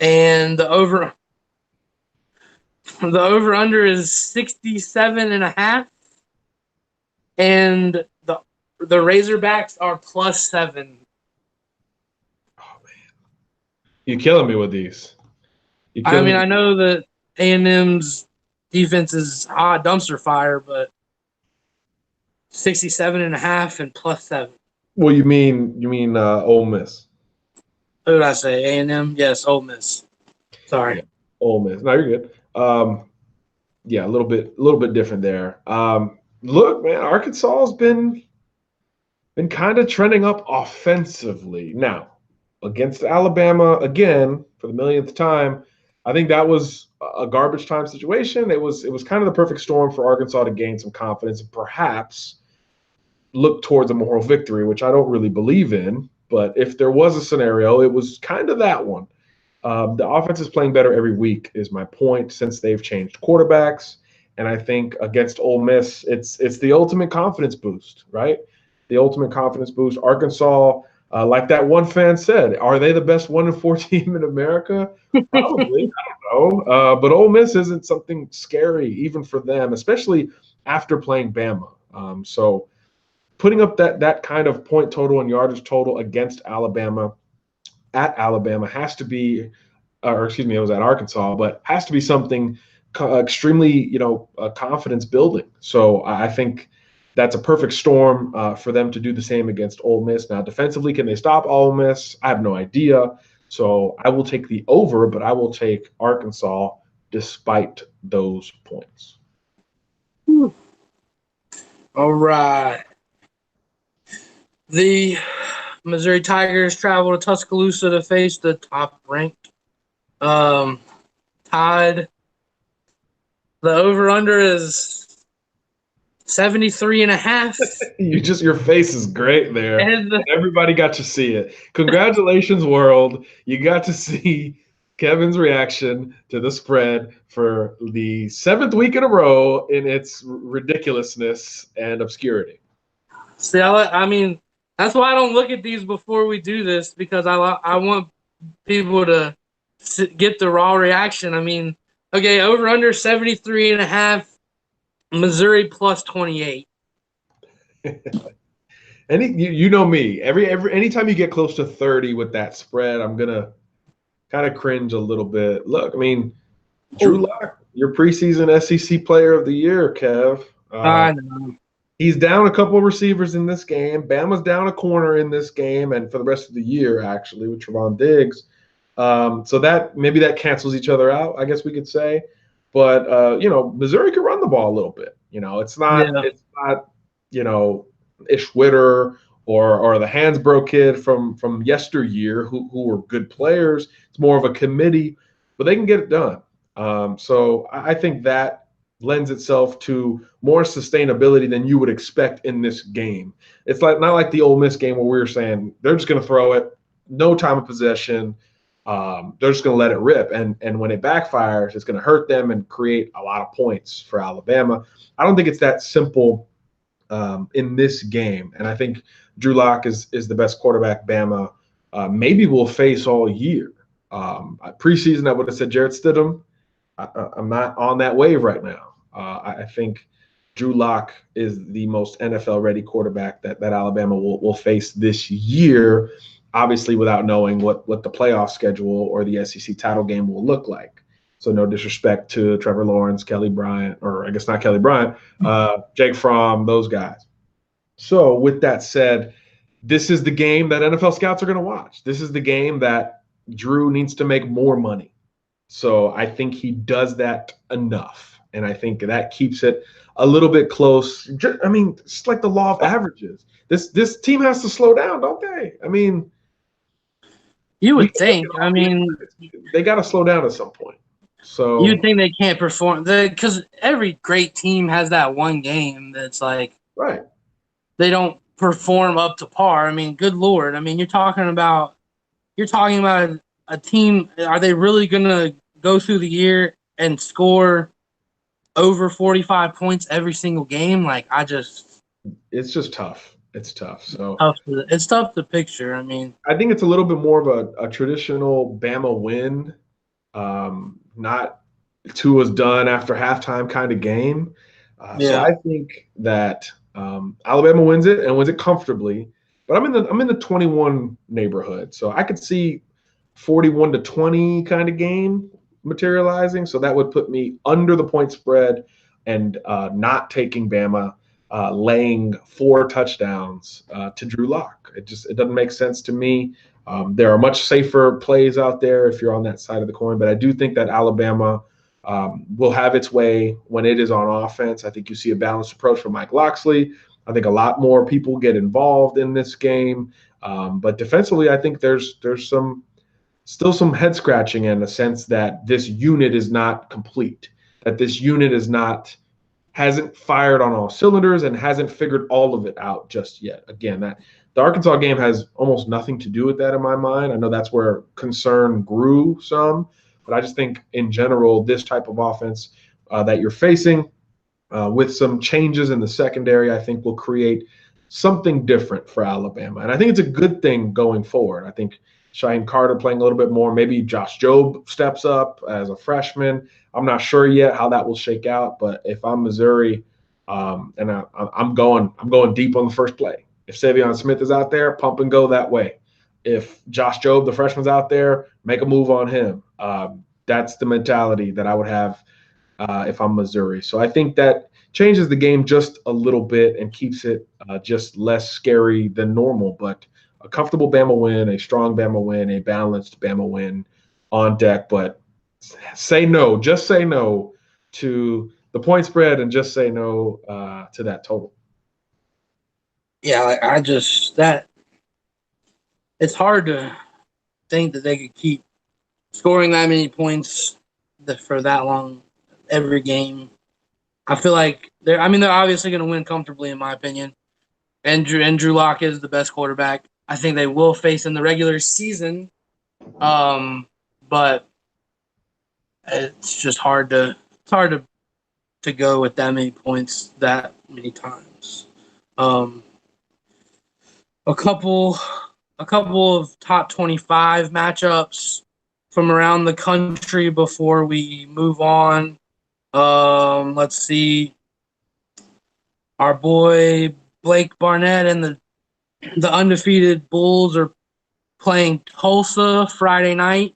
and the over under is 67.5, and the Razorbacks are +7. Oh man, you're killing me with these. I mean, I know that A&M's defense is hot dumpster fire, but 67.5 and +7. Well, you mean Ole Miss? Who did I say? A&M? Yes, Ole Miss. Sorry, yeah, Ole Miss. No, you're good. Yeah, a little bit different there. Look, man, Arkansas has been kind of trending up offensively. Now, against Alabama again for the millionth time, I think that was a garbage time situation. It was kind of the perfect storm for Arkansas to gain some confidence and perhaps look towards a moral victory, which I don't really believe in. But if there was a scenario, it was kind of that one. The offense is playing better every week, is my point, since they've changed quarterbacks. And I think against Ole Miss, it's the ultimate confidence boost, right? The ultimate confidence boost. Arkansas, like that one fan said, are they the best 1-4 team in America? Probably. I don't know. But Ole Miss isn't something scary even for them, especially after playing Bama. So putting up that kind of point total and yardage total against Alabama at Alabama has to be, or excuse me, it was at Arkansas, but has to be something extremely, confidence building. So I think that's a perfect storm for them to do the same against Ole Miss. Now, defensively, can they stop Ole Miss? I have no idea. So I will take the over, but I will take Arkansas despite those points. All right. The Missouri Tigers travel to Tuscaloosa to face the top-ranked Tide. The over-under is 73.5. Your face is great there. And everybody got to see it. Congratulations, world. You got to see Kevin's reaction to the spread for the 7th week in a row in its ridiculousness and obscurity. See, I mean, that's why I don't look at these before we do this, because I want people to get the raw reaction. I mean, okay, over under 73.5, Missouri +28. You know me. Anytime you get close to 30 with that spread, I'm gonna kind of cringe a little bit. Look, I mean, Drew Lock, your preseason SEC Player of the Year, Kev. I know. He's down a couple of receivers in this game. Bama's down a corner in this game, and for the rest of the year, actually, with Trevon Diggs. So that maybe that cancels each other out, I guess we could say. But Missouri could run the ball a little bit. It's not Ish Witter or the Hansbrough kid from yesteryear who were good players. It's more of a committee, but they can get it done. So I think that lends itself to more sustainability than you would expect in this game. It's not like the Ole Miss game where we were saying they're just going to throw it, no time of possession. They're just going to let it rip. And when it backfires, it's going to hurt them and create a lot of points for Alabama. I don't think it's that simple in this game. And I think Drew Lock is the best quarterback Bama maybe will face all year. Preseason, I would have said Jarrett Stidham. I'm not on that wave right now. I think Drew Lock is the most NFL-ready quarterback that Alabama will face this year, obviously without knowing what the playoff schedule or the SEC title game will look like. So no disrespect to Trevor Lawrence, Kelly Bryant, or I guess not Kelly Bryant, Jake Fromm, those guys. So with that said, this is the game that NFL scouts are going to watch. This is the game that Drew needs to make more money. So I think he does that enough. And I think that keeps it a little bit close. I mean, it's like the law of averages. This team has to slow down, don't they? I mean, you would think. I mean, they got to slow down at some point. So you think they can't perform because every great team has that one game that's like right. they don't perform up to par. I mean, good Lord. I mean, you're talking about a team. Are they really gonna go through the year and score over 45 points every single game? Like, It's just tough. It's tough. So it's tough to picture. I mean, I think it's a little bit more of a traditional Bama win, not Tua's done after halftime kind of game. So yeah, I think that Alabama wins it and wins it comfortably. But I'm in the 21 neighborhood, so I could see 41-20 kind of game materializing. So that would put me under the point spread and not taking Bama, laying 4 touchdowns to Drew Lock. It doesn't make sense to me. There are much safer plays out there if you're on that side of the coin, but I do think that Alabama will have its way when it is on offense. I think you see a balanced approach from Mike Locksley. I think a lot more people get involved in this game, but defensively, I think there's still some head scratching in the sense that this unit is not complete, that this unit hasn't fired on all cylinders and hasn't figured all of it out just yet. Again, that the Arkansas game has almost nothing to do with that in my mind. I know that's where concern grew some, but I just think in general, this type of offense that you're facing with some changes in the secondary, I think will create something different for Alabama. And I think it's a good thing going forward. I think Shaheen Carter playing a little bit more. Maybe Josh Jobe steps up as a freshman. I'm not sure yet how that will shake out, but if I'm Missouri, and I'm going deep on the first play. If Savion Smith is out there, pump and go that way. If Josh Jobe, the freshman's out there, make a move on him. That's the mentality that I would have if I'm Missouri. So I think that changes the game just a little bit and keeps it just less scary than normal. But a comfortable Bama win, a strong Bama win, a balanced Bama win on deck. But just say no to the point spread and just say no to that total. yeah. I just that it's hard to think that they could keep scoring that many points for that long every game. I feel like they're obviously going to win comfortably, in my opinion. And Drew Lock is the best quarterback I think they will face in the regular season. But it's just hard to go with that many points that many times. A couple of top 25 matchups from around the country before we move on. Let's see. Our boy Blake Barnett and the undefeated Bulls are playing Tulsa Friday night.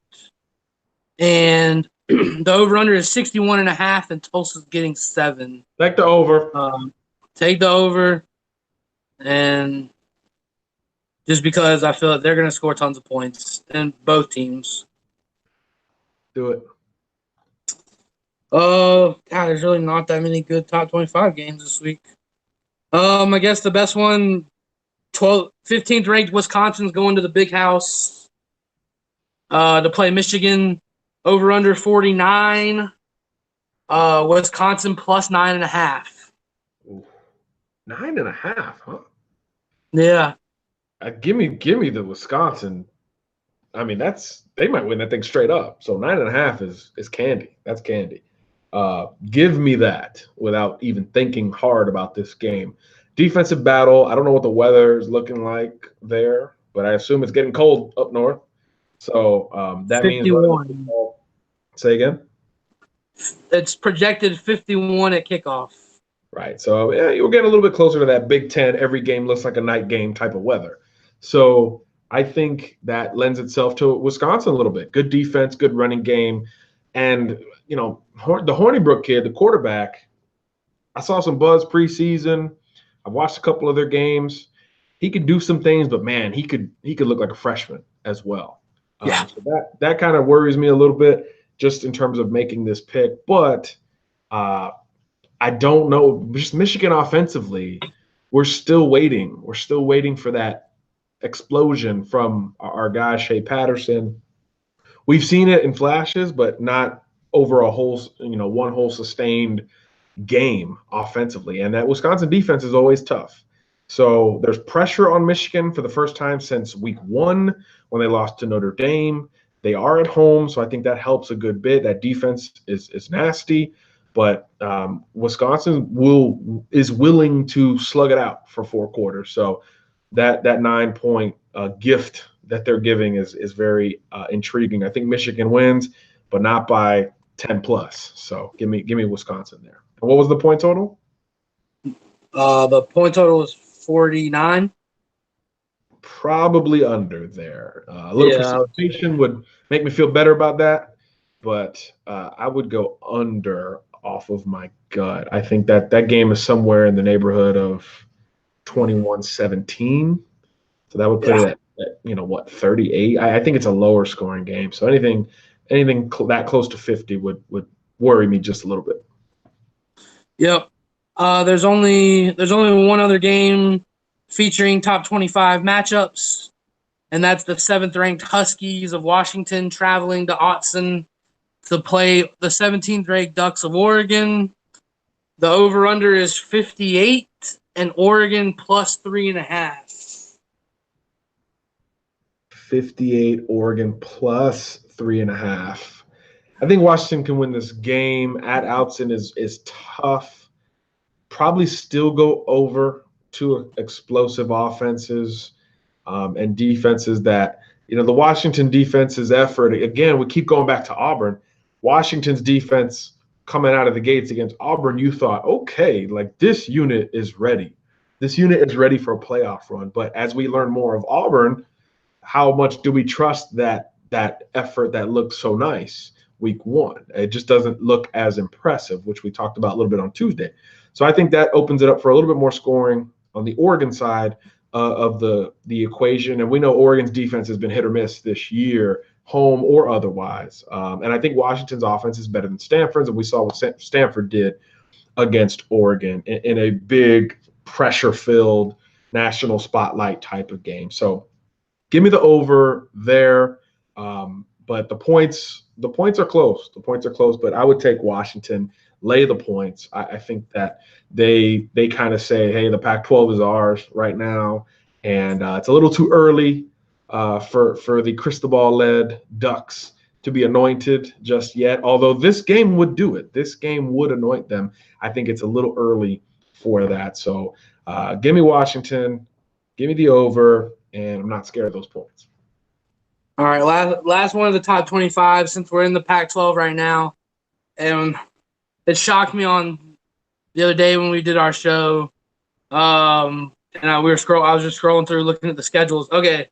And the over-under is 61.5, and Tulsa's getting 7. Take the over. Take the over. And just because I feel like they're going to score tons of points in both teams. Do it. God, there's really not that many good top 25 games this week. I guess the best one, 15th ranked Wisconsin's going to the Big House to play Michigan. Over under 49. Wisconsin plus 9.5. 9.5, huh? Yeah. Give me the Wisconsin. I mean, they might win that thing straight up. So 9.5 is candy. That's candy. Give me that without even thinking hard about this game. Defensive battle. I don't know what the weather is looking like there, but I assume it's getting cold up north. So that 51. means say again. It's projected 51 at kickoff. Right. So yeah, you're getting a little bit closer to that Big Ten. Every game looks like a night game type of weather. So I think that lends itself to Wisconsin a little bit. Good defense, good running game, and the Hornibrook kid, the quarterback. I saw some buzz preseason. I've watched a couple of their games. He could do some things, but man, he could look like a freshman as well. Yeah. So that kind of worries me a little bit just in terms of making this pick. But I don't know. Just Michigan offensively, we're still waiting. We're still waiting for that explosion from our guy Shea Patterson. We've seen it in flashes, but not over a whole, one whole sustained game offensively. And that Wisconsin defense is always tough. So there's pressure on Michigan for the first time since week 1 when they lost to Notre Dame. They are at home, so I think that helps a good bit. That defense is nasty, but Wisconsin is willing to slug it out for 4 quarters. So that 9-point gift that they're giving is very intriguing. I think Michigan wins, but not by 10 plus. So give me Wisconsin there. And what was the point total? The point total was 49. Probably under there. A little precipitation would make me feel better about that, but I would go under off of my gut. I think that game is somewhere in the neighborhood of 21-17. So that would put it at 38. I think it's a lower scoring game. So anything that close to 50 would worry me just a little bit. Yep. There's only one other game featuring top 25 matchups, and that's the 7th-ranked Huskies of Washington traveling to Autzen to play the 17th-ranked Ducks of Oregon. The over-under is 58, and Oregon plus 3.5. 58, Oregon plus 3.5. I think Washington can win this game. At Autzen is tough. Probably still go over 2 explosive offenses and defenses that, the Washington defense's effort. Again, we keep going back to Auburn. Washington's defense coming out of the gates against Auburn, you thought, okay, like this unit is ready. This unit is ready for a playoff run. But as we learn more of Auburn, how much do we trust that effort that looked so nice week 1? It just doesn't look as impressive, which we talked about a little bit on Tuesday. So I think that opens it up for a little bit more scoring on the Oregon side of the equation. And we know Oregon's defense has been hit or miss this year, home or otherwise. And I think Washington's offense is better than Stanford's, and we saw what Stanford did against Oregon in a big pressure-filled national spotlight type of game. So give me the over there. But the points are close. The points are close, but I would take Washington, lay the points. I think that they kind of say, hey, the Pac-12 is ours right now, and it's a little too early for the Cristobal-led Ducks to be anointed just yet, although this game would do it. This game would anoint them. I think it's a little early for that. So give me Washington, give me the over, and I'm not scared of those points. All right, last one of the top 25 since we're in the Pac-12 right now. And it shocked me on the other day when we did our show. I was just scrolling through looking at the schedules. Okay,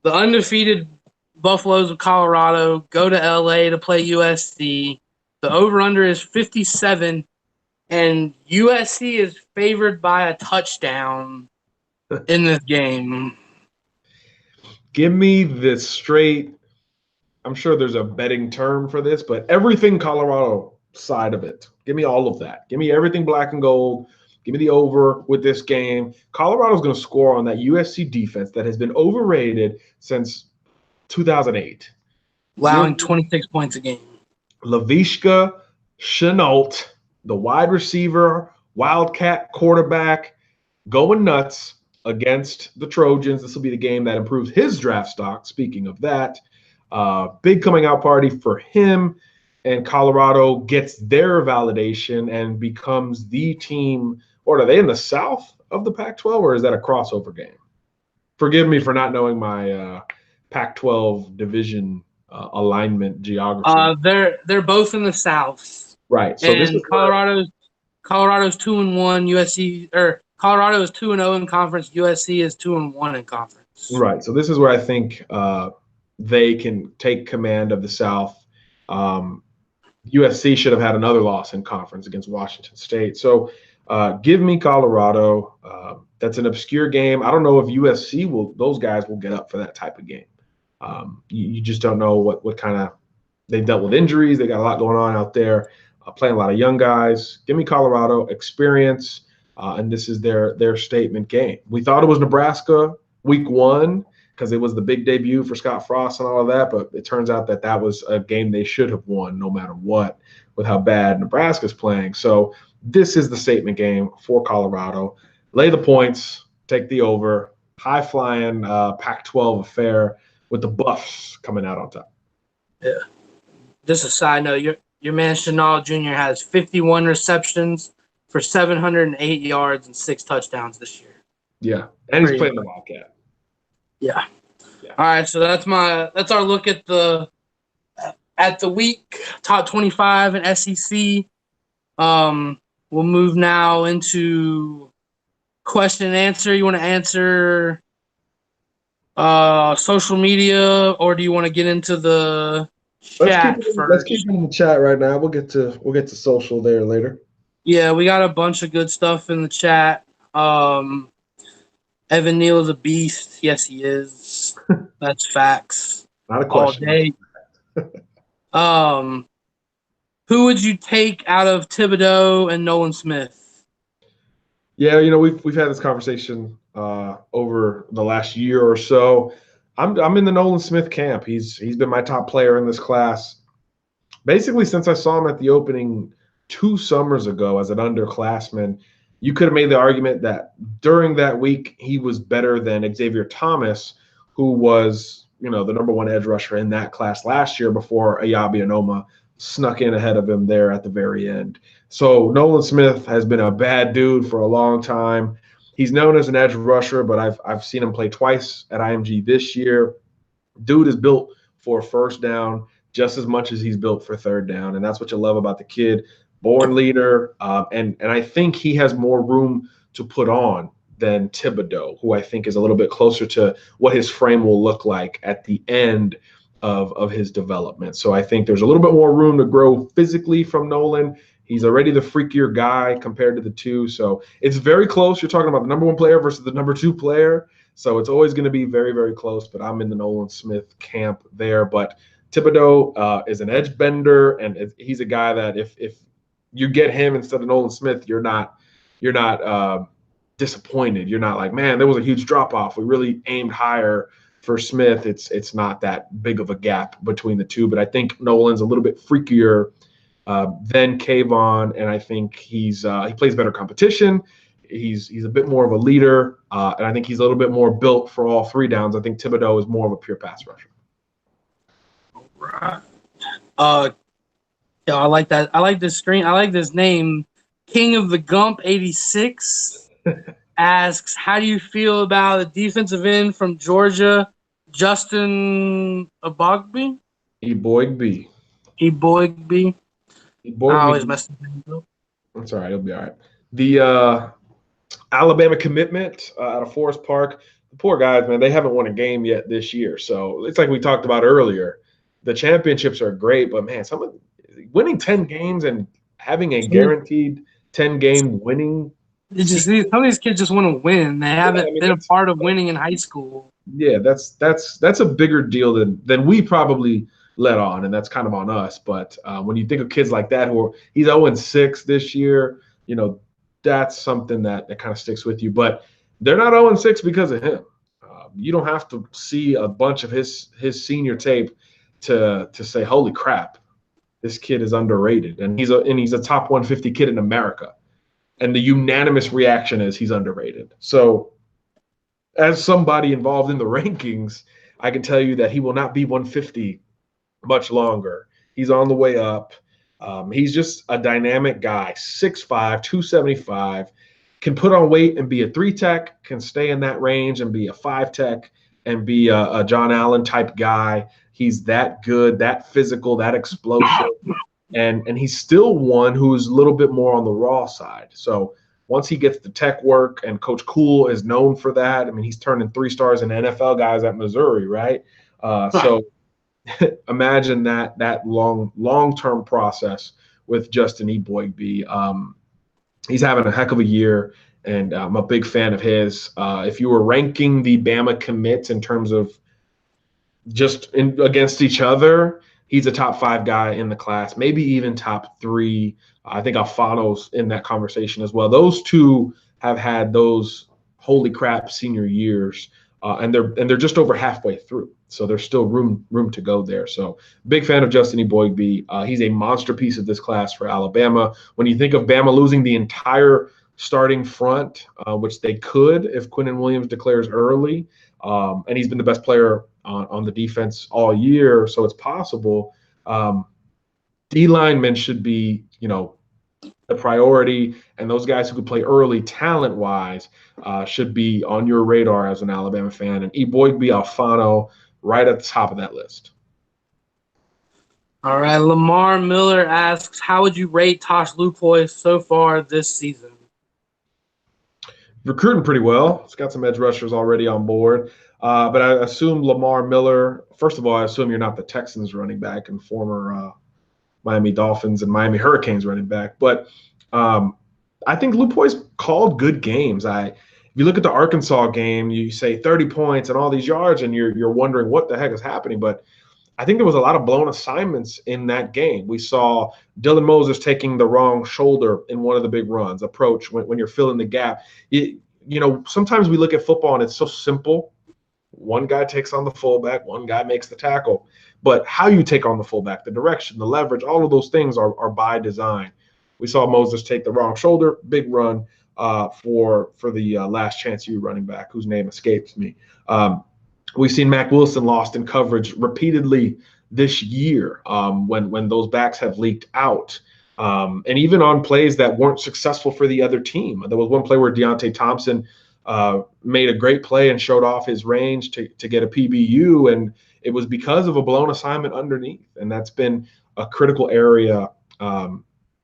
the undefeated Buffaloes of Colorado go to LA to play USC. The over-under is 57, and USC is favored by a touchdown in this game. Give me the straight, I'm sure there's a betting term for this, but everything Colorado side of it. Give me all of that. Give me everything black and gold. Give me the over with this game. Colorado's going to score on that USC defense that has been overrated since 2008. Allowing 26 points a game. Laviska Shenault, the wide receiver, Wildcat quarterback, going nuts against the Trojans. This will be the game that improves his draft stock. Speaking of that, big coming out party for him, and Colorado gets their validation and becomes the team. Or are they in the south of the Pac-12, or is that a crossover game? Forgive me for not knowing my Pac-12 division alignment geography. They're both in the south. Right. So this is Colorado's 2-1. USC or Colorado is 2-0 in conference. USC is 2-1 in conference. Right. So this is where I think they can take command of the South. USC should have had another loss in conference against Washington State. So give me Colorado. That's an obscure game. I don't know if USC those guys will get up for that type of game. You just don't know what kind of – they've dealt with injuries. They got a lot going on out there, playing a lot of young guys. Give me Colorado, experience, and this is their statement game. We thought it was Nebraska week 1, because it was the big debut for Scott Frost and all of that. But it turns out that was a game they should have won no matter what with how bad Nebraska's playing. So this is the statement game for Colorado. Lay the points, take the over, high-flying Pac-12 affair with the Buffs coming out on top. Yeah. Just a side note, your man Chenal Jr. has 51 receptions for 708 yards and 6 touchdowns this year. Yeah, and he's playing the Wildcat. Yeah. All right, so that's our look at the week, top 25 in SEC. We'll move now into question and answer. You want to answer social media, or do you want to get into the chat first? Let's keep it in the chat right now. We'll get to social there later. Yeah, we got a bunch of good stuff in the chat. Evan Neal is a beast. Yes, he is. That's facts. Not a question. All day. Who would you take out of Thibodeau and Nolan Smith? Yeah, we've had this conversation over the last year or so. I'm in the Nolan Smith camp. He's been my top player in this class basically since I saw him at the opening 2 summers ago as an underclassman. You could have made the argument that during that week he was better than Xavier Thomas, who was, the number 1 edge rusher in that class last year before Ayabi Anoma snuck in ahead of him there at the very end. So Nolan Smith has been a bad dude for a long time. He's known as an edge rusher, but I've seen him play twice at IMG this year. Dude is built for first down just as much as he's built for third down, and that's what you love about the kid. Born leader, and I think he has more room to put on than Thibodeau, who I think is a little bit closer to what his frame will look like at the end of his development. So I think there's a little bit more room to grow physically from Nolan. He's already the freakier guy compared to the two. So it's very close. You're talking about the number 1 player versus the number 2 player. So it's always going to be very, very close, but I'm in the Nolan Smith camp there. But Thibodeau is an edge bender, and he's a guy that if you get him instead of Nolan Smith, you're not disappointed. You're not like, man, there was a huge drop off. We really aimed higher for Smith. It's not that big of a gap between the two, but I think Nolan's a little bit freakier than Kayvon, and I think he plays better competition. He's a bit more of a leader, and I think he's a little bit more built for all 3 downs. I think Thibodeau is more of a pure pass rusher. All right. Yeah, I like that. I like this screen. I like this name. King of the Gump 86 asks, how do you feel about the defensive end from Georgia, Justin Ebogbe? Eboigbe. I always mess the name up. That's all right. It'll be all right. The Alabama commitment out of Forest Park. The poor guys, man, they haven't won a game yet this year. So it's like we talked about earlier. The championships are great, but, man, winning 10 games and having a guaranteed 10-game winning. Some of these kids just want to win. They haven't been a part of winning in high school. Yeah, that's a bigger deal than we probably let on, and that's kind of on us. But when you think of kids like that he's 0-6 this year, that's something that kind of sticks with you. But they're not 0-6 because of him. You don't have to see a bunch of his senior tape to say, holy crap, this kid is underrated, and he's a top 150 kid in America, and the unanimous reaction is he's underrated. So, as somebody involved in the rankings, I can tell you that he will not be 150 much longer. He's on the way up. He's just a dynamic guy, 6'5", 275, can put on weight and be a 3-tech, can stay in that range and be a 5-tech, and be a John Allen type guy. He's that good, that physical, that explosive, and he's still one who's a little bit more on the raw side. So once he gets the tech work, and Coach Cool is known for that. I mean, he's turning 3 stars into NFL guys at Missouri, right? So imagine that long-term process with Justin Eboigbe. He's having a heck of a year, and I'm a big fan of his. If you were ranking the Bama commits in terms of just against each other, he's a top 5 guy in the class, maybe even top 3. I think Alfano's in that conversation as well. Those two have had those holy crap senior years and they're just over halfway through. So there's still room to go there. So big fan of Justin Eboigbe. He's a monster piece of this class for Alabama. When you think of Bama losing the entire starting front, which they could if Quinnen Williams declares early, and he's been the best player on the defense all year, so it's possible. D linemen should be, the priority, and those guys who could play early talent-wise should be on your radar as an Alabama fan. And Eboigbe, Alfano, right at the top of that list. All right, Lamar Miller asks, how would you rate Tosh Lupoy so far this season? Recruiting pretty well. It's got some edge rushers already on board. But I assume Lamar Miller, first of all, I assume you're not the Texans running back and former Miami Dolphins and Miami Hurricanes running back. But I think Lupoy's called good games. If you look at the Arkansas game, you say 30 points and all these yards, and you're wondering what the heck is happening. But I think there was a lot of blown assignments in that game. We saw Dylan Moses taking the wrong shoulder in one of the big runs, approach when you're filling the gap. Sometimes we look at football and it's so simple. One guy takes on the fullback, one guy makes the tackle. But how you take on the fullback, the direction, the leverage, all of those things are by design. We saw Moses take the wrong shoulder, big run for the last chance you running back, whose name escapes me. We've seen Mack Wilson lost in coverage repeatedly this year when those backs have leaked out. And even on plays that weren't successful for the other team. There was one play where Deontay Thompson made a great play and showed off his range to get a PBU, and it was because of a blown assignment underneath. And that's been a critical area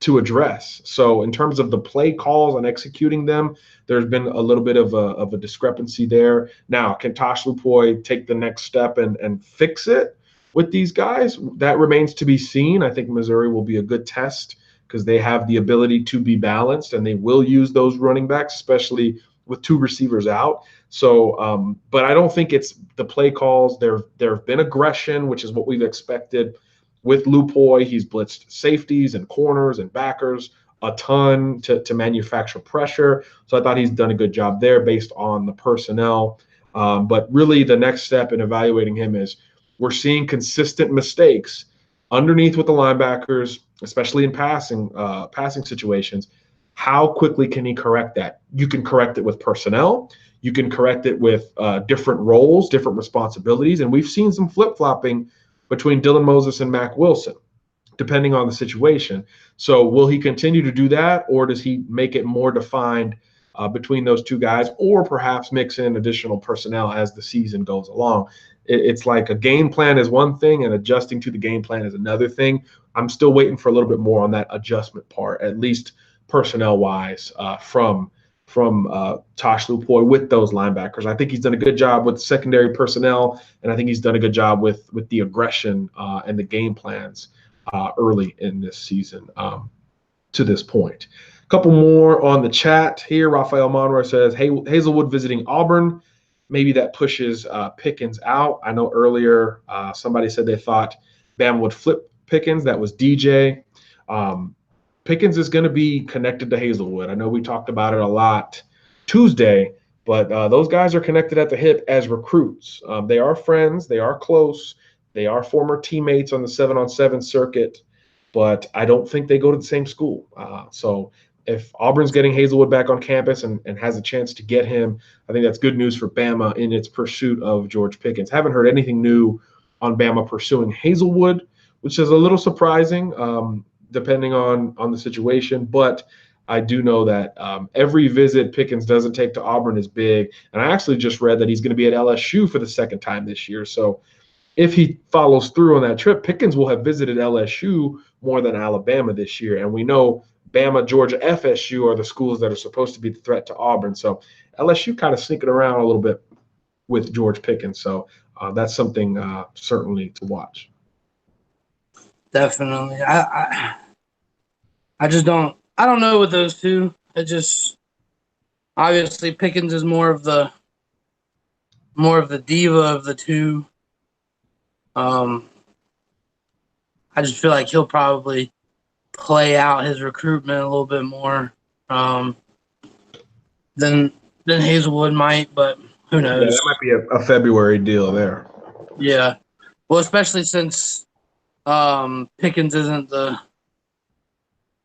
to address. So in terms of the play calls and executing them, there's been a little bit of a discrepancy there. Now, can Tosh Lupoy take the next step and fix it with these guys? That remains to be seen. I think Missouri will be a good test because they have the ability to be balanced, and they will use those running backs, especially with two receivers out. So, but I don't think it's the play calls. There have been aggression, which is what we've expected. With Lupoy, he's blitzed safeties and corners and backers a ton to manufacture pressure. So I thought he's done a good job there based on the personnel. But really the next step in evaluating him is we're seeing consistent mistakes underneath with the linebackers, especially in passing situations. How quickly can he correct that? You can correct it with personnel. You can correct it with different roles, different responsibilities. And we've seen some flip-flopping between Dylan Moses and Mack Wilson, depending on the situation. So will he continue to do that, or does he make it more defined between those two guys, or perhaps mix in additional personnel as the season goes along? It's like a game plan is one thing and adjusting to the game plan is another thing. I'm still waiting for a little bit more on that adjustment part, at least personnel-wise, from Tosh Lupoy with those linebackers. I think he's done a good job with secondary personnel, and I think he's done a good job with the aggression and the game plans early in this season to this point. A couple more on the chat here. Rafael Monroy says, hey, Hazelwood visiting Auburn. Maybe that pushes Pickens out. I know earlier somebody said they thought Bama would flip Pickens. That was DJ. Pickens is going to be connected to Hazelwood. I know we talked about it a lot Tuesday, but those guys are connected at the hip as recruits. They are friends. They are close. They are former teammates on the 7-on-7 circuit, but I don't think they go to the same school. So if Auburn's getting Hazelwood back on campus and has a chance to get him, I think that's good news for Bama in its pursuit of George Pickens. Haven't heard anything new on Bama pursuing Hazelwood, which is a little surprising. Depending on the situation, but I do know that every visit Pickens doesn't take to Auburn is big, and I actually just read that he's going to be at LSU for the second time this year. So if he follows through on that trip, Pickens will have visited LSU more than Alabama this year, and we know Bama, Georgia, FSU are the schools that are supposed to be the threat to Auburn. So LSU kind of sneaking around a little bit with George Pickens, so that's something certainly to watch. Definitely. I just don't know with those two. It just obviously Pickens is more of the diva of the two. I just feel like he'll probably play out his recruitment a little bit more than Hazelwood might, but Who Yeah, knows? that might be a February deal there. Yeah. Well, especially since Pickens isn't going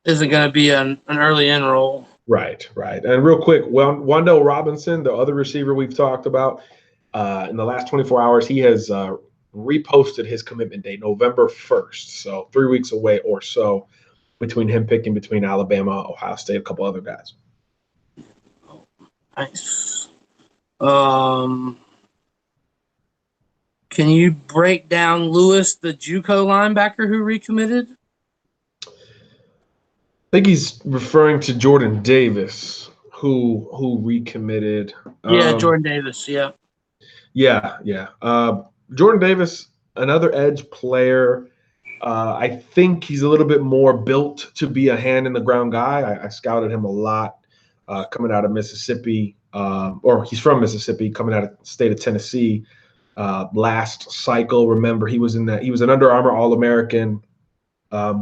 to be an early enroll. Right. And real quick, Wandell Robinson, the other receiver we've talked about, in the last 24 hours, he has reposted his commitment date, November 1st. So 3 weeks away or so between him picking between Alabama, Ohio State, a couple other guys. Nice. Can you break down Lewis, the JUCO linebacker who recommitted? I think he's referring to Jordan Davis, who recommitted. Yeah, Jordan Davis. Yeah. Yeah. Jordan Davis, another edge player. I think he's a little bit more built to be a hand in the ground guy. I scouted him a lot coming out of Mississippi, or he's from Mississippi, coming out of the state of Tennessee last cycle. Remember, he was an Under Armour All-American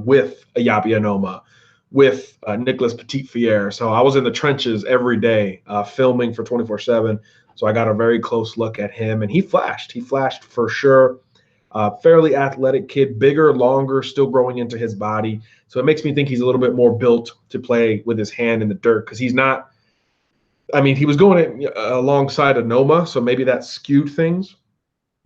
with Ayabi Anoma, with Nicholas Petit-Fier. So I was in the trenches every day filming for 24/7. So I got a very close look at him, and he flashed. He flashed for sure. Fairly athletic kid, bigger, longer, still growing into his body. So it makes me think he's a little bit more built to play with his hand in the dirt because he's not. I mean, he was going alongside Anoma, so maybe that skewed things.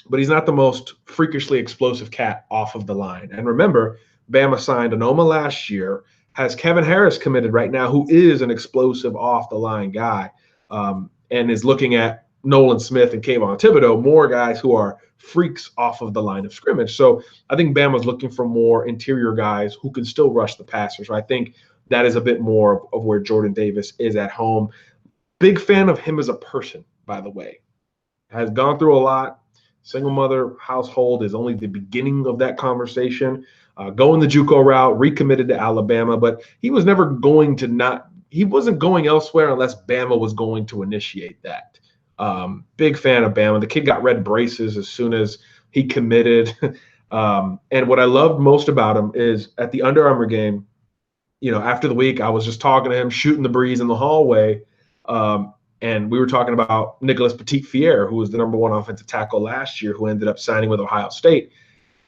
But he's not the most freakishly explosive cat off of the line. And remember, Bama signed Anoma last year, has Kevin Harris committed right now, who is an explosive off the line guy, and is looking at Nolan Smith and Kayvon Thibodeau, more guys who are freaks off of the line of scrimmage. So I think Bama's looking for more interior guys who can still rush the passer. So I think that is a bit more of where Jordan Davis is at home. Big fan of him as a person, by the way. Has gone through a lot. Single mother household is only the beginning of that conversation. Going the JUCO route, recommitted to Alabama, but he was never going to he wasn't going elsewhere unless Bama was going to initiate that. Big fan of Bama. The kid got red braces as soon as he committed. And what I loved most about him is at the Under Armour game, after the week, I was just talking to him, shooting the breeze in the hallway. And we were talking about Nicholas Petit-Fier, who was the number 1 offensive tackle last year, who ended up signing with Ohio State.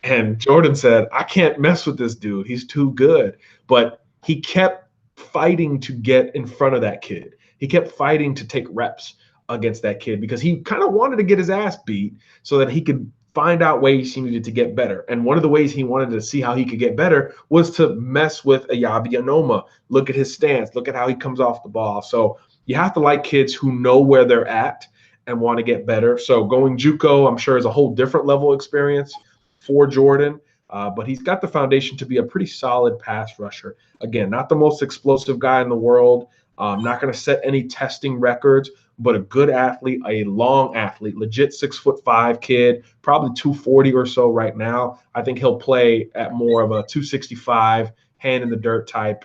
And Jordan said, I can't mess with this dude. He's too good. But he kept fighting to get in front of that kid. He kept fighting to take reps against that kid because he kind of wanted to get his ass beat so that he could find out ways he needed to get better. And one of the ways he wanted to see how he could get better was to mess with Ayabi Anoma. Look at his stance. Look at how he comes off the ball. So you have to like kids who know where they're at and want to get better. So going JUCO, I'm sure, is a whole different level of experience for Jordan. But he's got the foundation to be a pretty solid pass rusher. Again, not the most explosive guy in the world. Not going to set any testing records, but a good athlete, a long athlete, legit 6'5" kid, probably 240 or so right now. I think he'll play at more of a 265 hand in the dirt type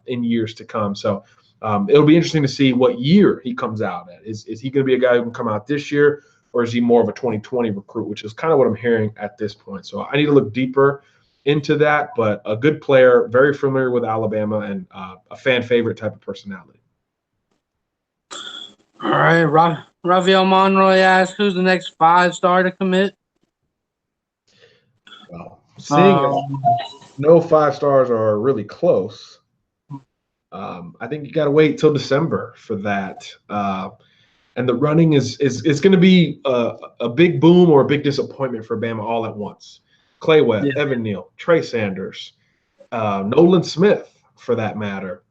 in years to come. So it'll be interesting to see what year he comes out at. Is he going to be a guy who can come out this year, or is he more of a 2020 recruit, which is kind of what I'm hearing at this point. So I need to look deeper into that, but a good player, very familiar with Alabama, and a fan favorite type of personality. All right, Raviel Monroy asks, who's the next 5-star to commit? Well, seeing no 5 stars are really close, I think you got to wait till December for that. And the running is going to be a big boom or a big disappointment for Bama all at once. Clay Webb, Evan Neal, Trey Sanders, Nolan Smith, for that matter.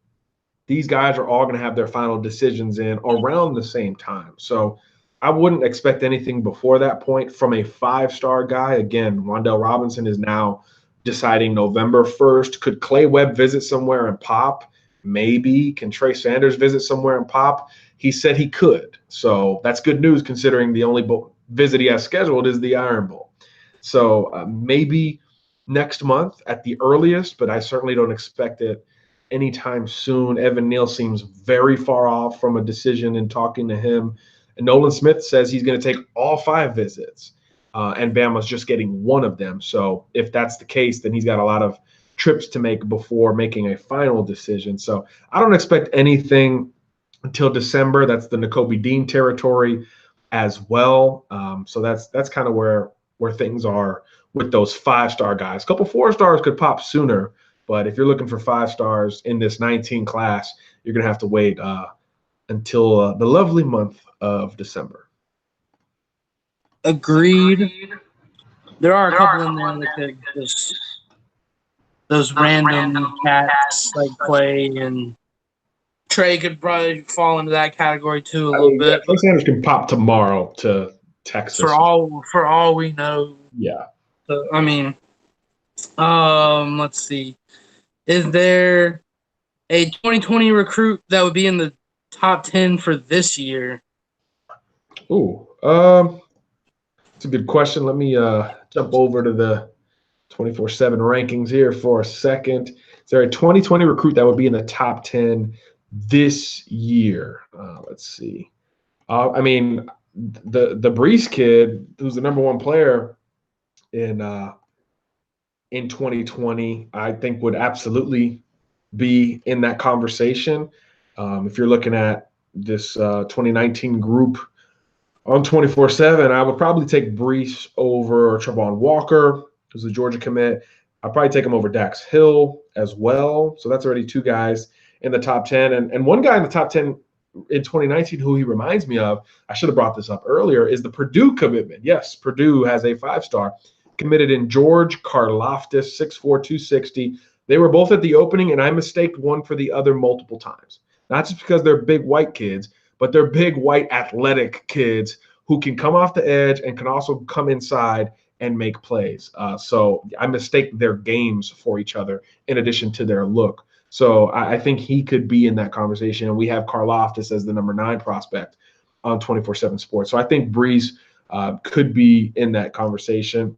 These guys are all going to have their final decisions in around the same time. So I wouldn't expect anything before that point from a 5-star guy. Again, Wandell Robinson is now deciding November 1st. Could Clay Webb visit somewhere and pop? Maybe. Can Trey Sanders visit somewhere and pop? He said he could. So that's good news considering the only visit he has scheduled is the Iron Bowl. So maybe next month at the earliest, but I certainly don't expect it anytime soon. Evan Neal seems very far off from a decision in talking to him. And Nolan Smith says he's going to take all 5 visits, and Bama's just getting one of them. So if that's the case, then he's got a lot of trips to make before making a final decision. So I don't expect anything until December. That's the Nakobe Dean territory. as well. So that's kind of where things are with those 5-star guys. A couple 4-stars could pop sooner, but if you're looking for 5 stars in this 19 class, you're gonna have to wait until the lovely month of December. Agreed. There are a couple in there that could just those random cats like Clay and Trey could probably fall into that category too a little bit. Trey Sanders can pop tomorrow to Texas. For all we know. Yeah. So, I mean, let's see. Is there a 2020 recruit that would be in the top 10 for this year? Ooh, it's a good question. Let me jump over to the 24/7 rankings here for a second. Is there a 2020 recruit that would be in the top 10 this year? Let's see. I mean, the Brees kid, who's the number one player in 2020, I think would absolutely be in that conversation. If you're looking at this 2019 group on 24/7, I would probably take Brees over Travon Walker, who's a Georgia commit. I'd probably take him over Dax Hill as well. So that's already 2 guys in the top 10. And one guy in the top 10 in 2019 who he reminds me of, I should have brought this up earlier, is the Purdue commitment. Yes, Purdue has a 5-star committed in George Karlaftis, 6'4", 260. They were both at the opening, and I mistaked one for the other multiple times. Not just because they're big white kids, but they're big white athletic kids who can come off the edge and can also come inside and make plays. So I mistake their games for each other in addition to their look. So I think he could be in that conversation. And we have Karlaftis as the number 9 prospect on 24/7 Sports. So I think Brees could be in that conversation.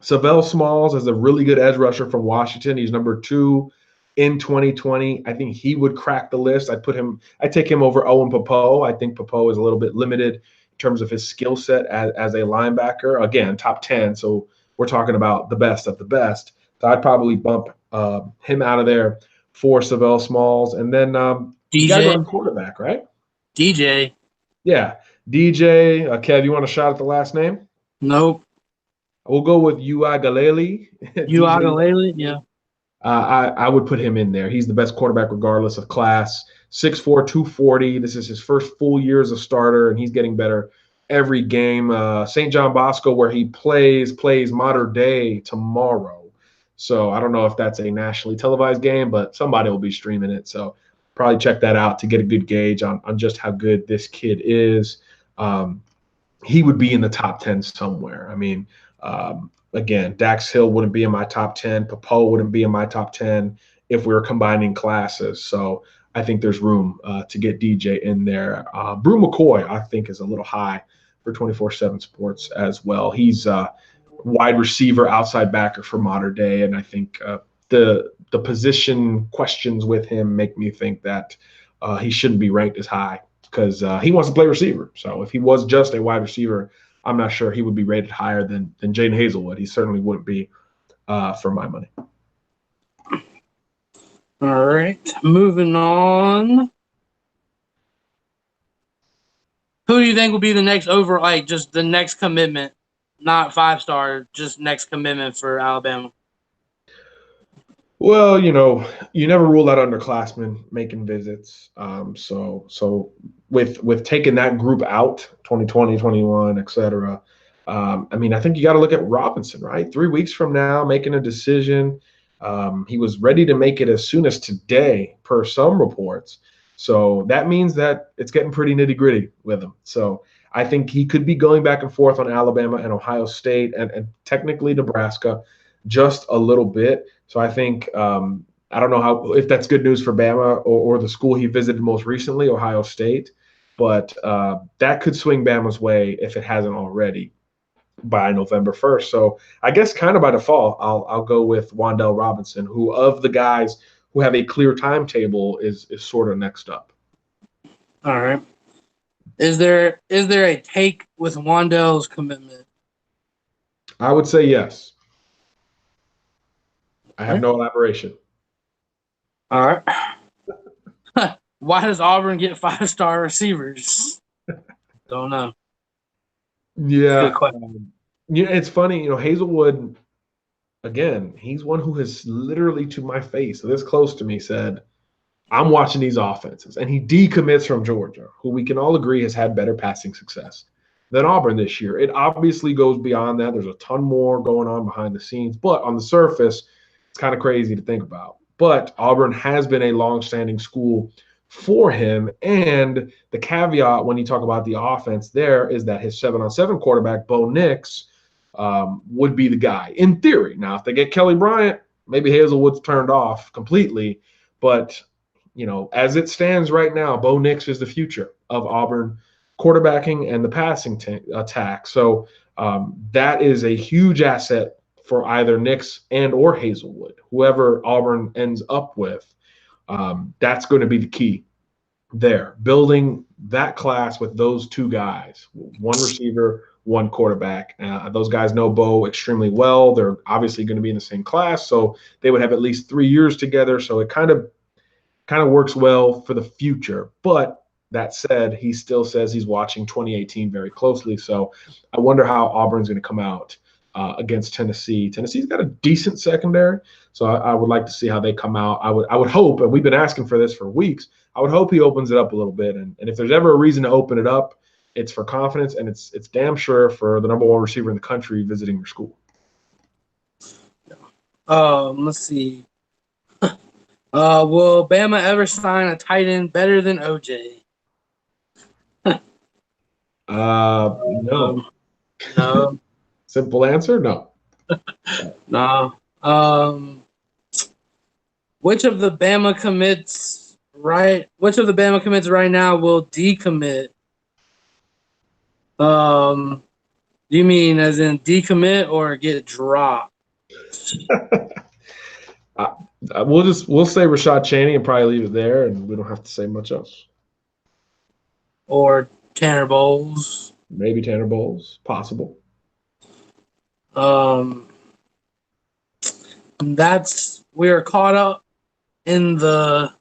Savell Smalls is a really good edge rusher from Washington. He's number 2 in 2020. I think he would crack the list. I'd take him over Owen Popo. I think Popo is a little bit limited in terms of his skill set as a linebacker. Again, top 10. So we're talking about the best of the best. So I'd probably bump him out of there for Savell Smalls. And then you got to go to quarterback, right? DJ. Yeah. DJ. Kev, you want a shot at the last name? Nope. We'll go with Uiagalelei. Uiagalelei, yeah. I would put him in there. He's the best quarterback regardless of class. 6'4", 240. This is his first full year as a starter, and he's getting better every game. St. John Bosco, where he plays Mater Dei tomorrow. So I don't know if that's a nationally televised game, but somebody will be streaming it. So probably check that out to get a good gauge on just how good this kid is. He would be in the top 10 somewhere. I mean, again, Dax Hill wouldn't be in my top 10. Popo wouldn't be in my top 10 if we were combining classes. So I think there's room to get DJ in there. Brew McCoy, I think, is a little high for 24/7 Sports as well. He's wide receiver, outside backer for Mater Dei, and I think the position questions with him make me think that he shouldn't be ranked as high because he wants to play receiver. So if he was just a wide receiver, I'm not sure he would be rated higher than Jaden Hazelwood. He certainly wouldn't be for my money. All right, moving on. Who do you think will be the next just the next commitment? Not 5-star, just next commitment for Alabama. Well, you never rule out underclassmen making visits. So with taking that group out, 2020, 21, et cetera, I mean, I think you got to look at Robinson, right? 3 weeks from now, making a decision. He was ready to make it as soon as today, per some reports. So that means that it's getting pretty nitty gritty with him. So I think he could be going back and forth on Alabama and Ohio State and technically Nebraska just a little bit. So I think I don't know if that's good news for Bama or the school he visited most recently, Ohio State, but that could swing Bama's way if it hasn't already by November 1st. So I guess kind of by default, I'll go with Wan'Dale Robinson, who of the guys who have a clear timetable is sort of next up. All right. Is there a take with Wan'Dale's commitment? I would say yes. I have no elaboration. All right. Why does Auburn get 5-star receivers? Don't know. It's a good Yeah. question. It's funny, Hazelwood, again, he's one who has literally to my face, this close to me, said, I'm watching these offenses. And he decommits from Georgia, who we can all agree has had better passing success than Auburn this year. It obviously goes beyond that. There's a ton more going on behind the scenes, but on the surface, it's kind of crazy to think about. But Auburn has been a long-standing school for him. And the caveat when you talk about the offense there is that his 7-on-7 quarterback, Bo Nix, would be the guy in theory. Now, if they get Kelly Bryant, maybe Hazelwood's turned off completely. But as it stands right now, Bo Nix is the future of Auburn quarterbacking and the passing attack. So that is a huge asset for either Nix and or Hazelwood, whoever Auburn ends up with. That's going to be the key there, building that class with those two guys, one receiver, one quarterback. Those guys know Bo extremely well. They're obviously going to be in the same class, so they would have at least 3 years together. So it kind of works well for the future. But that said, he still says he's watching 2018 very closely. So I wonder how Auburn's going to come out against Tennessee. Tennessee's got a decent secondary, so I would like to see how they come out. I would hope, and we've been asking for this for weeks, I would hope he opens it up a little bit. And if there's ever a reason to open it up, it's for confidence, and it's damn sure for the number one receiver in the country visiting your school. Let's see. Will Bama ever sign a tight end better than OJ? No. No. Simple answer, no. No. Which of the Bama commits right now will decommit? Do you mean as in decommit or get dropped? We'll say Rashad Chaney and probably leave it there, and we don't have to say much else. Or Tanner Bowles. Maybe Tanner Bowles, possible. We are caught up in the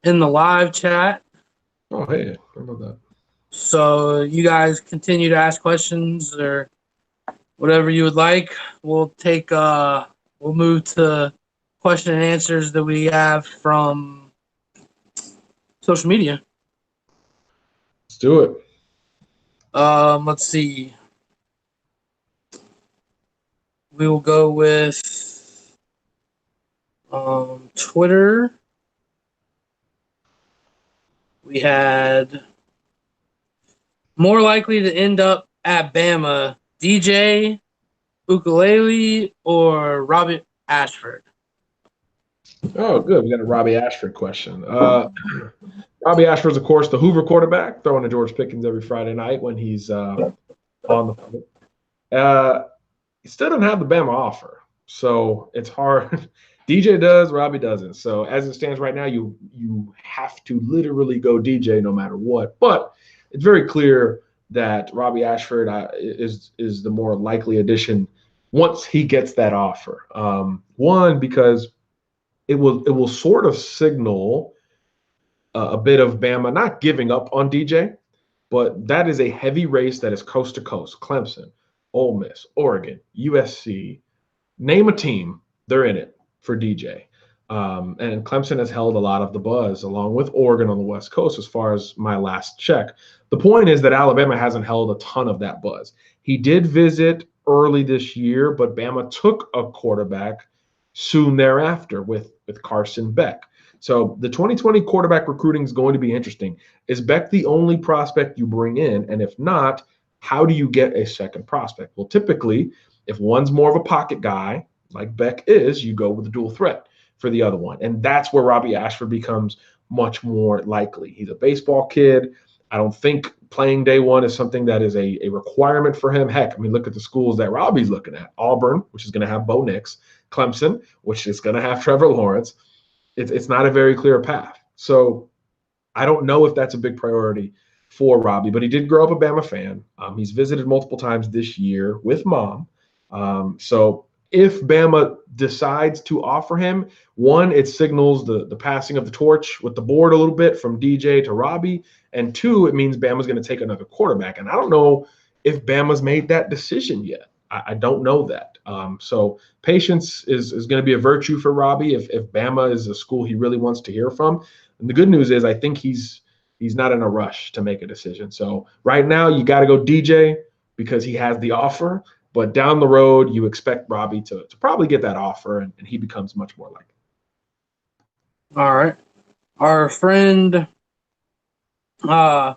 live chat. Oh, hey, how about that? So you guys continue to ask questions or whatever you would like. We'll move to question and answers that we have from social media. Let's do it. Let's see. We will go with Twitter. We had more likely to end up at Bama, DJ, Ukulele, or Robbie Ashford. Oh, good. We got a Robbie Ashford question. Robbie Ashford's, of course, the Hoover quarterback, throwing to George Pickens every Friday night when he's on the field. He still doesn't have the Bama offer, so it's hard. DJ does, Robbie doesn't. So as it stands right now, you have to literally go DJ no matter what. But it's very clear that Robbie Ashford is the more likely addition once he gets that offer. One, because it will sort of signal a bit of Bama not giving up on DJ, but that is a heavy race that is coast to coast. Clemson, Ole Miss, Oregon, USC, name a team, they're in it for DJ. And Clemson has held a lot of the buzz along with Oregon on the West Coast as far as my last check. The point is that Alabama hasn't held a ton of that buzz. He did visit early this year, but Bama took a quarterback soon thereafter with Carson Beck. So the 2020 quarterback recruiting is going to be interesting. Is Beck the only prospect you bring in? And if not, how do you get a second prospect? Well, typically, if one's more of a pocket guy, like Beck is, you go with a dual threat for the other one. And that's where Robbie Ashford becomes much more likely. He's a baseball kid. I don't think playing day one is something that is a requirement for him. Heck, I mean, look at the schools that Robbie's looking at. Auburn, which is going to have Bo Nix. Clemson, which is going to have Trevor Lawrence. It's not a very clear path. So I don't know if that's a big priority for Robbie, but he did grow up a Bama fan. He's visited multiple times this year with mom. So if Bama decides to offer him, one, it signals the passing of the torch with the board a little bit from DJ to Robbie. And two, it means Bama's going to take another quarterback. And I don't know if Bama's made that decision yet. I don't know that. So patience is going to be a virtue for Robbie if Bama is a school he really wants to hear from. And the good news is I think he's not in a rush to make a decision. So right now you got to go DJ because he has the offer. But down the road, you expect Robbie to probably get that offer, and he becomes much more likely. All right. Our friend of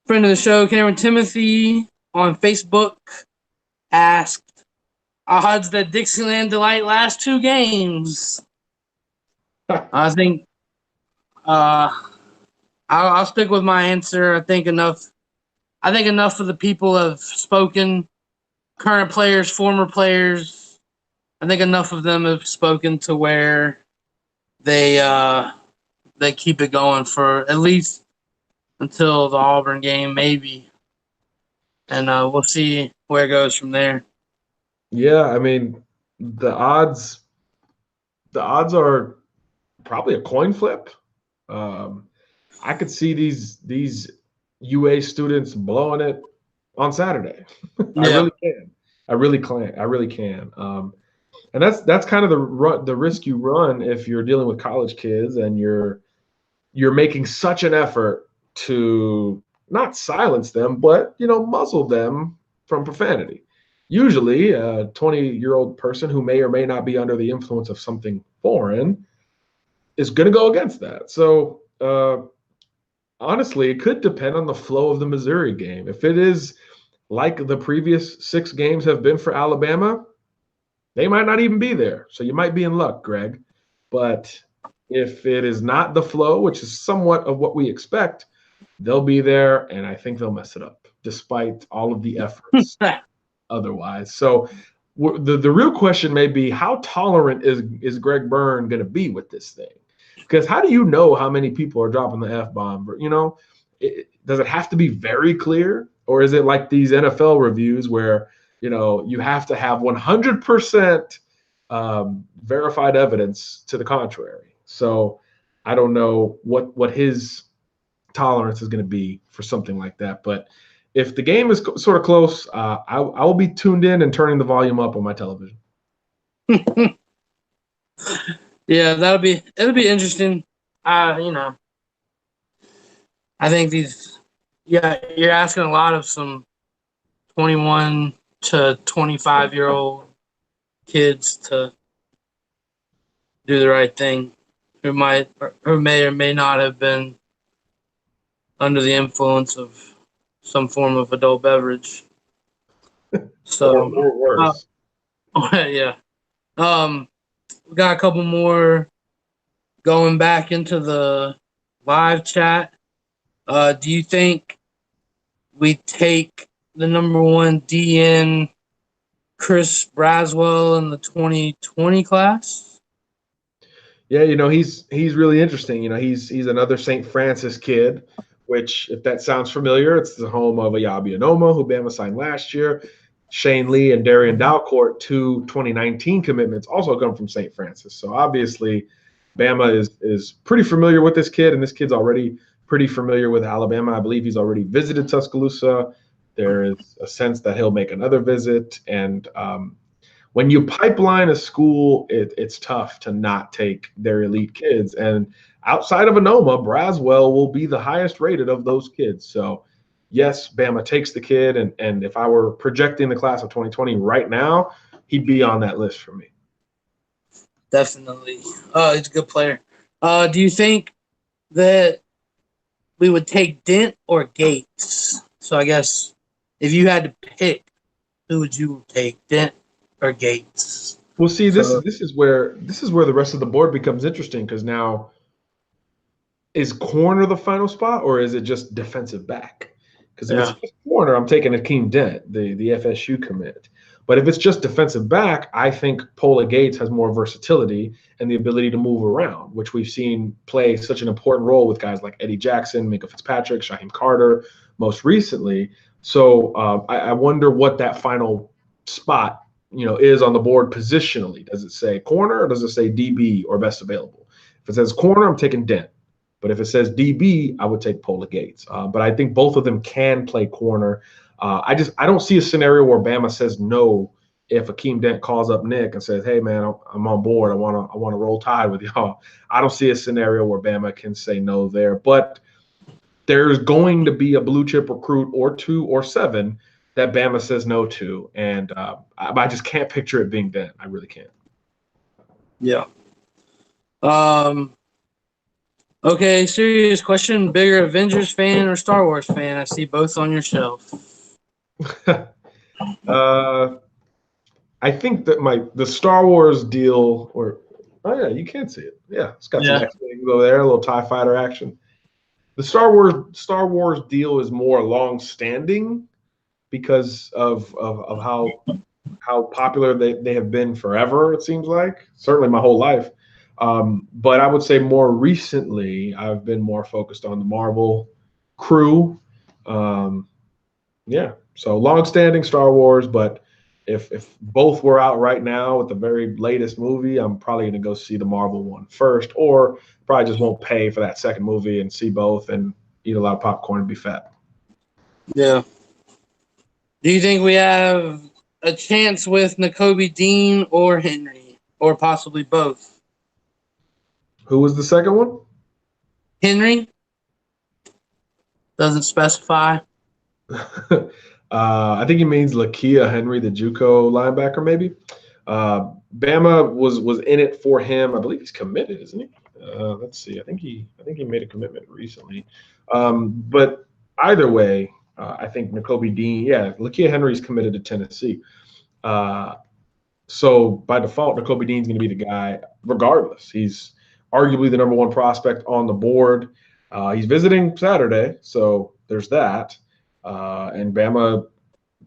the show, Cameron Timothy, on Facebook asked odds that Dixieland delight last 2 games. I think I'll stick with my answer. I think enough of the people have spoken. Current players, former players. I think enough of them have spoken to where they keep it going for at least until the Auburn game, maybe, and we'll see where it goes from there. Yeah, I mean, the odds are probably a coin flip. I could see these UA students blowing it on Saturday. Yeah. I really can. And that's kind of the risk you run if you're dealing with college kids and you're making such an effort to not silence them, but muzzle them from profanity. Usually, a 20-year-old person who may or may not be under the influence of something foreign is going to go against that. So honestly, it could depend on the flow of the Missouri game. If it is like the previous 6 games have been for Alabama, they might not even be there. So you might be in luck, Greg. But if it is not the flow, which is somewhat of what we expect, they'll be there, and I think they'll mess it up, despite all of the efforts otherwise. So the real question may be, how tolerant is Greg Byrne going to be with this thing? Because how do you know how many people are dropping the F-bomb? Does it have to be very clear? Or is it like these NFL reviews where, you have to have 100% verified evidence to the contrary? So I don't know what his tolerance is going to be for something like that. But if the game is sort of close, I will be tuned in and turning the volume up on my television. Yeah, it'll be interesting. I think you're asking a lot of some 21 to 25-year-old kids to do the right thing, who may or may not have been under the influence of some form of adult beverage. So, or worse. Yeah. We got a couple more going back into the live chat. Do you think we take the number 1 DN Chris Braswell in the 2020 class? Yeah, he's really interesting. He's another St. Francis kid, which, if that sounds familiar, it's the home of Ayabi Anoma, who Bama signed last year. Shane Lee and Darian Dalcourt, 2 2019 commitments, also come from St. Francis. So obviously, Bama is pretty familiar with this kid, and this kid's already pretty familiar with Alabama. I believe he's already visited Tuscaloosa. There is a sense that he'll make another visit. And when you pipeline a school, it's tough to not take their elite kids. And outside of Anoma, Braswell will be the highest rated of those kids. So yes, Bama takes the kid, and if I were projecting the class of 2020 right now, he'd be on that list for me. Definitely. He's a good player. Do you think that we would take Dent or Gates? So I guess if you had to pick, who would you take, Dent or Gates? Well, see, this is where the rest of the board becomes interesting, because now, is corner the final spot, or is it just defensive back? Because if it's just corner, I'm taking Akeem Dent, the FSU commit. But if it's just defensive back, I think Pola Gates has more versatility and the ability to move around, which we've seen play such an important role with guys like Eddie Jackson, Minka Fitzpatrick, Shaheem Carter, most recently. So I wonder what that final spot, is on the board positionally. Does it say corner, or does it say DB or best available? If it says corner, I'm taking Dent. But if it says DB, I would take Pola Gates. But I think both of them can play corner. I don't see a scenario where Bama says no if Akeem Dent calls up Nick and says, "Hey man, I'm on board. I want to roll tide with y'all." I don't see a scenario where Bama can say no there. But there's going to be a blue chip recruit or 2 or 7 that Bama says no to, and I just can't picture it being Dent. I really can't. Yeah. Okay, serious question. Bigger Avengers fan or Star Wars fan? I see both on your shelf. I think that the Star Wars deal, oh yeah, you can see it. Yeah, it's got some X-Wings over there, a little TIE fighter action. The Star Wars deal is more long-standing because of how popular they have been forever. It seems like, certainly my whole life. But I would say more recently, I've been more focused on the Marvel crew. Yeah, so long-standing Star Wars, but if both were out right now with the very latest movie, I'm probably going to go see the Marvel one first, or probably just won't pay for that second movie and see both and eat a lot of popcorn and be fat. Yeah. Do you think we have a chance with Nakobe Dean or Henry, or possibly both? Who was the second one? Henry? Doesn't specify. I think he means Lakia Henry, the JUCO linebacker, maybe. Bama was in it for him. I believe he's committed, isn't he? Let's see. I think he made a commitment recently. But either way, I think Nakobe Dean, Lakia Henry's committed to Tennessee. So by default, Nakobe Dean's going to be the guy, regardless. He's arguably the number 1 prospect on the board. He's visiting Saturday, so there's that. And Bama,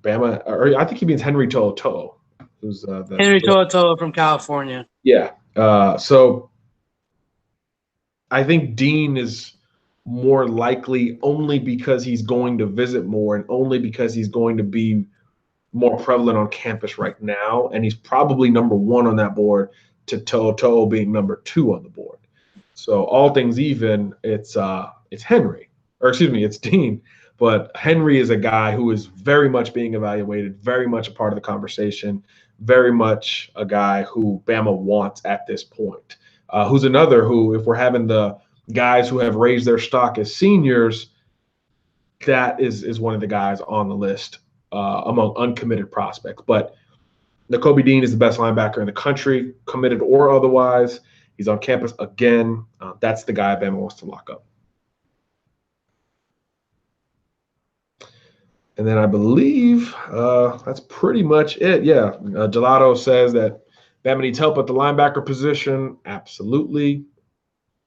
or I think he means Henry To'o, who's Henry To'o from California. Yeah. So I think Dean is more likely only because he's going to visit more and only because he's going to be more prevalent on campus right now. And he's probably number 1 on that board to To'o being number 2 on the board. So all things even, it's Henry, or excuse me, it's Dean. But Henry is a guy who is very much being evaluated, very much a part of the conversation, very much a guy who Bama wants at this point. Who's another who, if we're having the guys who have raised their stock as seniors, that is one of the guys on the list among uncommitted prospects. But Nakobe Dean is the best linebacker in the country, committed or otherwise. He's on campus again. That's the guy Bama wants to lock up. And then I believe that's pretty much it. Yeah, Gelato says that Bama needs help at the linebacker position. Absolutely.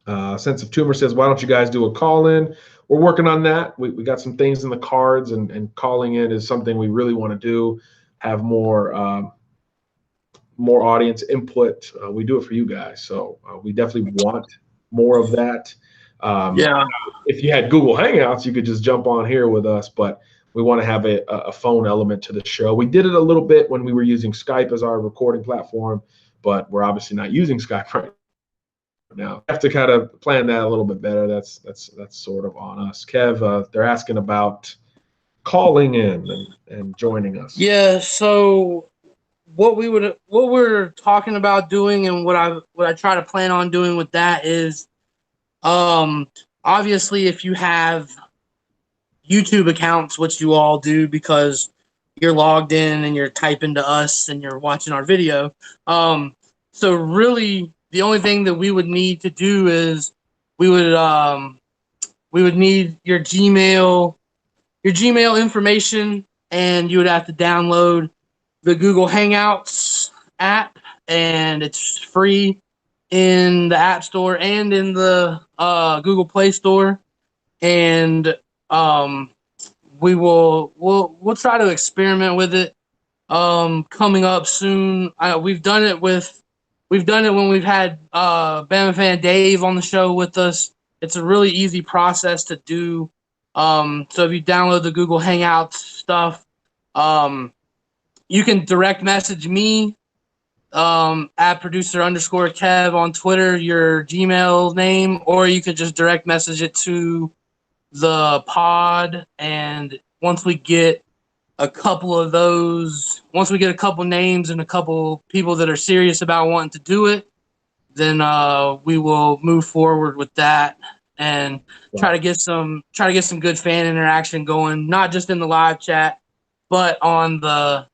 Sense of Tumor says, why don't you guys do a call-in? We're working on that. We got some things in the cards, and calling in is something we really want to do, have more audience input. We do it for you guys. So we definitely want more of that. If you had Google Hangouts, you could just jump on here with us, but we want to have a phone element to the show. We did it a little bit when we were using Skype as our recording platform, but we're obviously not using Skype right now. We have to kind of plan that a little bit better. That's sort of on us. Kev, they're asking about calling in and joining us. Yeah, so what we're talking about doing and what I try to plan on doing with that is obviously if you have YouTube accounts, which you all do because you're logged in and you're typing to us and you're watching our video. So really the only thing that we would need to do is we would need your Gmail information, and you would have to download the Google Hangouts app, and it's free in the App Store and in the Google Play Store. And we'll try to experiment with it coming up soon. We've done it when we've had Bama fan Dave on the show with us. It's a really easy process to do. So if you download the Google Hangouts stuff, you can direct message me at producer_Kev on Twitter, your Gmail name, or you could just direct message it to the pod. And once we get a couple of those, once we get a couple names and a couple people that are serious about wanting to do it, then we will move forward with that and try to get some good fan interaction going, not just in the live chat, but on the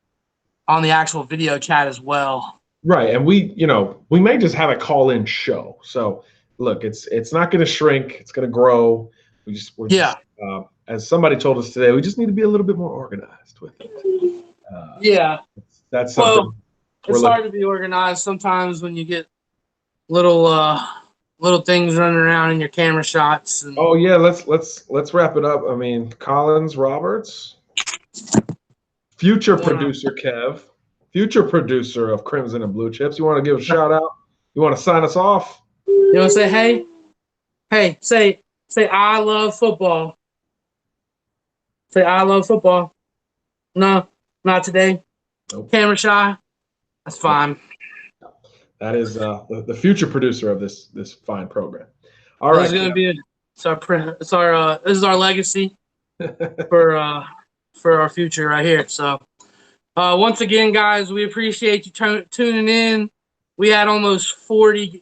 actual video chat as well. Right, and we may just have a call-in show. So look, it's not going to shrink; it's going to grow. As somebody told us today, we just need to be a little bit more organized with it. That's something. Well, it's hard to be organized sometimes when you get little things running around in your camera shots. And... Oh yeah, let's wrap it up. I mean, Collins Roberts, future producer Kev, future producer of Crimson and Blue Chips. You want to give a shout out? You want to sign us off? You want to say hey, say I love football. Say I love football. No, not today. Nope. Camera shy. That's fine. That is the future producer of this fine program. All right, this is gonna be this is our legacy for our future right here. So once again, guys, we appreciate you tuning in. We had almost 40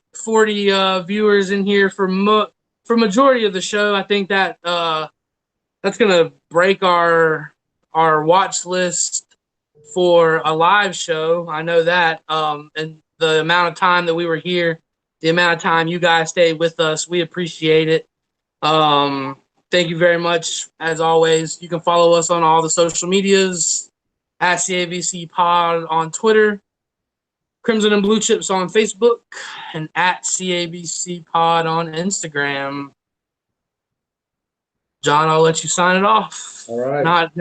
viewers in here for majority of the show. I think that that's gonna break our watch list for a live show. I know that. And the amount of time that we were here, the amount of time you guys stayed with us, we appreciate it. Thank you very much. As always, you can follow us on all the social medias at CABC Pod on Twitter, Crimson and Blue Chips on Facebook, and at CABC Pod on Instagram. John, I'll let you sign it off. All right. Not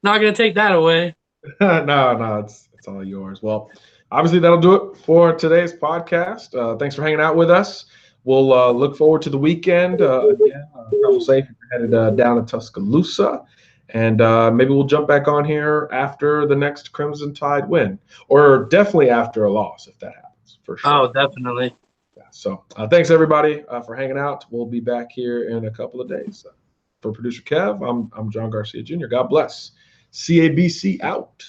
gonna take that away. No, it's all yours. Well, obviously that'll do it for today's podcast. Thanks for hanging out with us. We'll look forward to the weekend. Again, travel safe if you're headed down to Tuscaloosa. And maybe we'll jump back on here after the next Crimson Tide win, or definitely after a loss if that happens, for sure. Oh, definitely. Yeah, so thanks, everybody, for hanging out. We'll be back here in a couple of days. For Producer Kev, I'm John Garcia Jr. God bless. CABC out.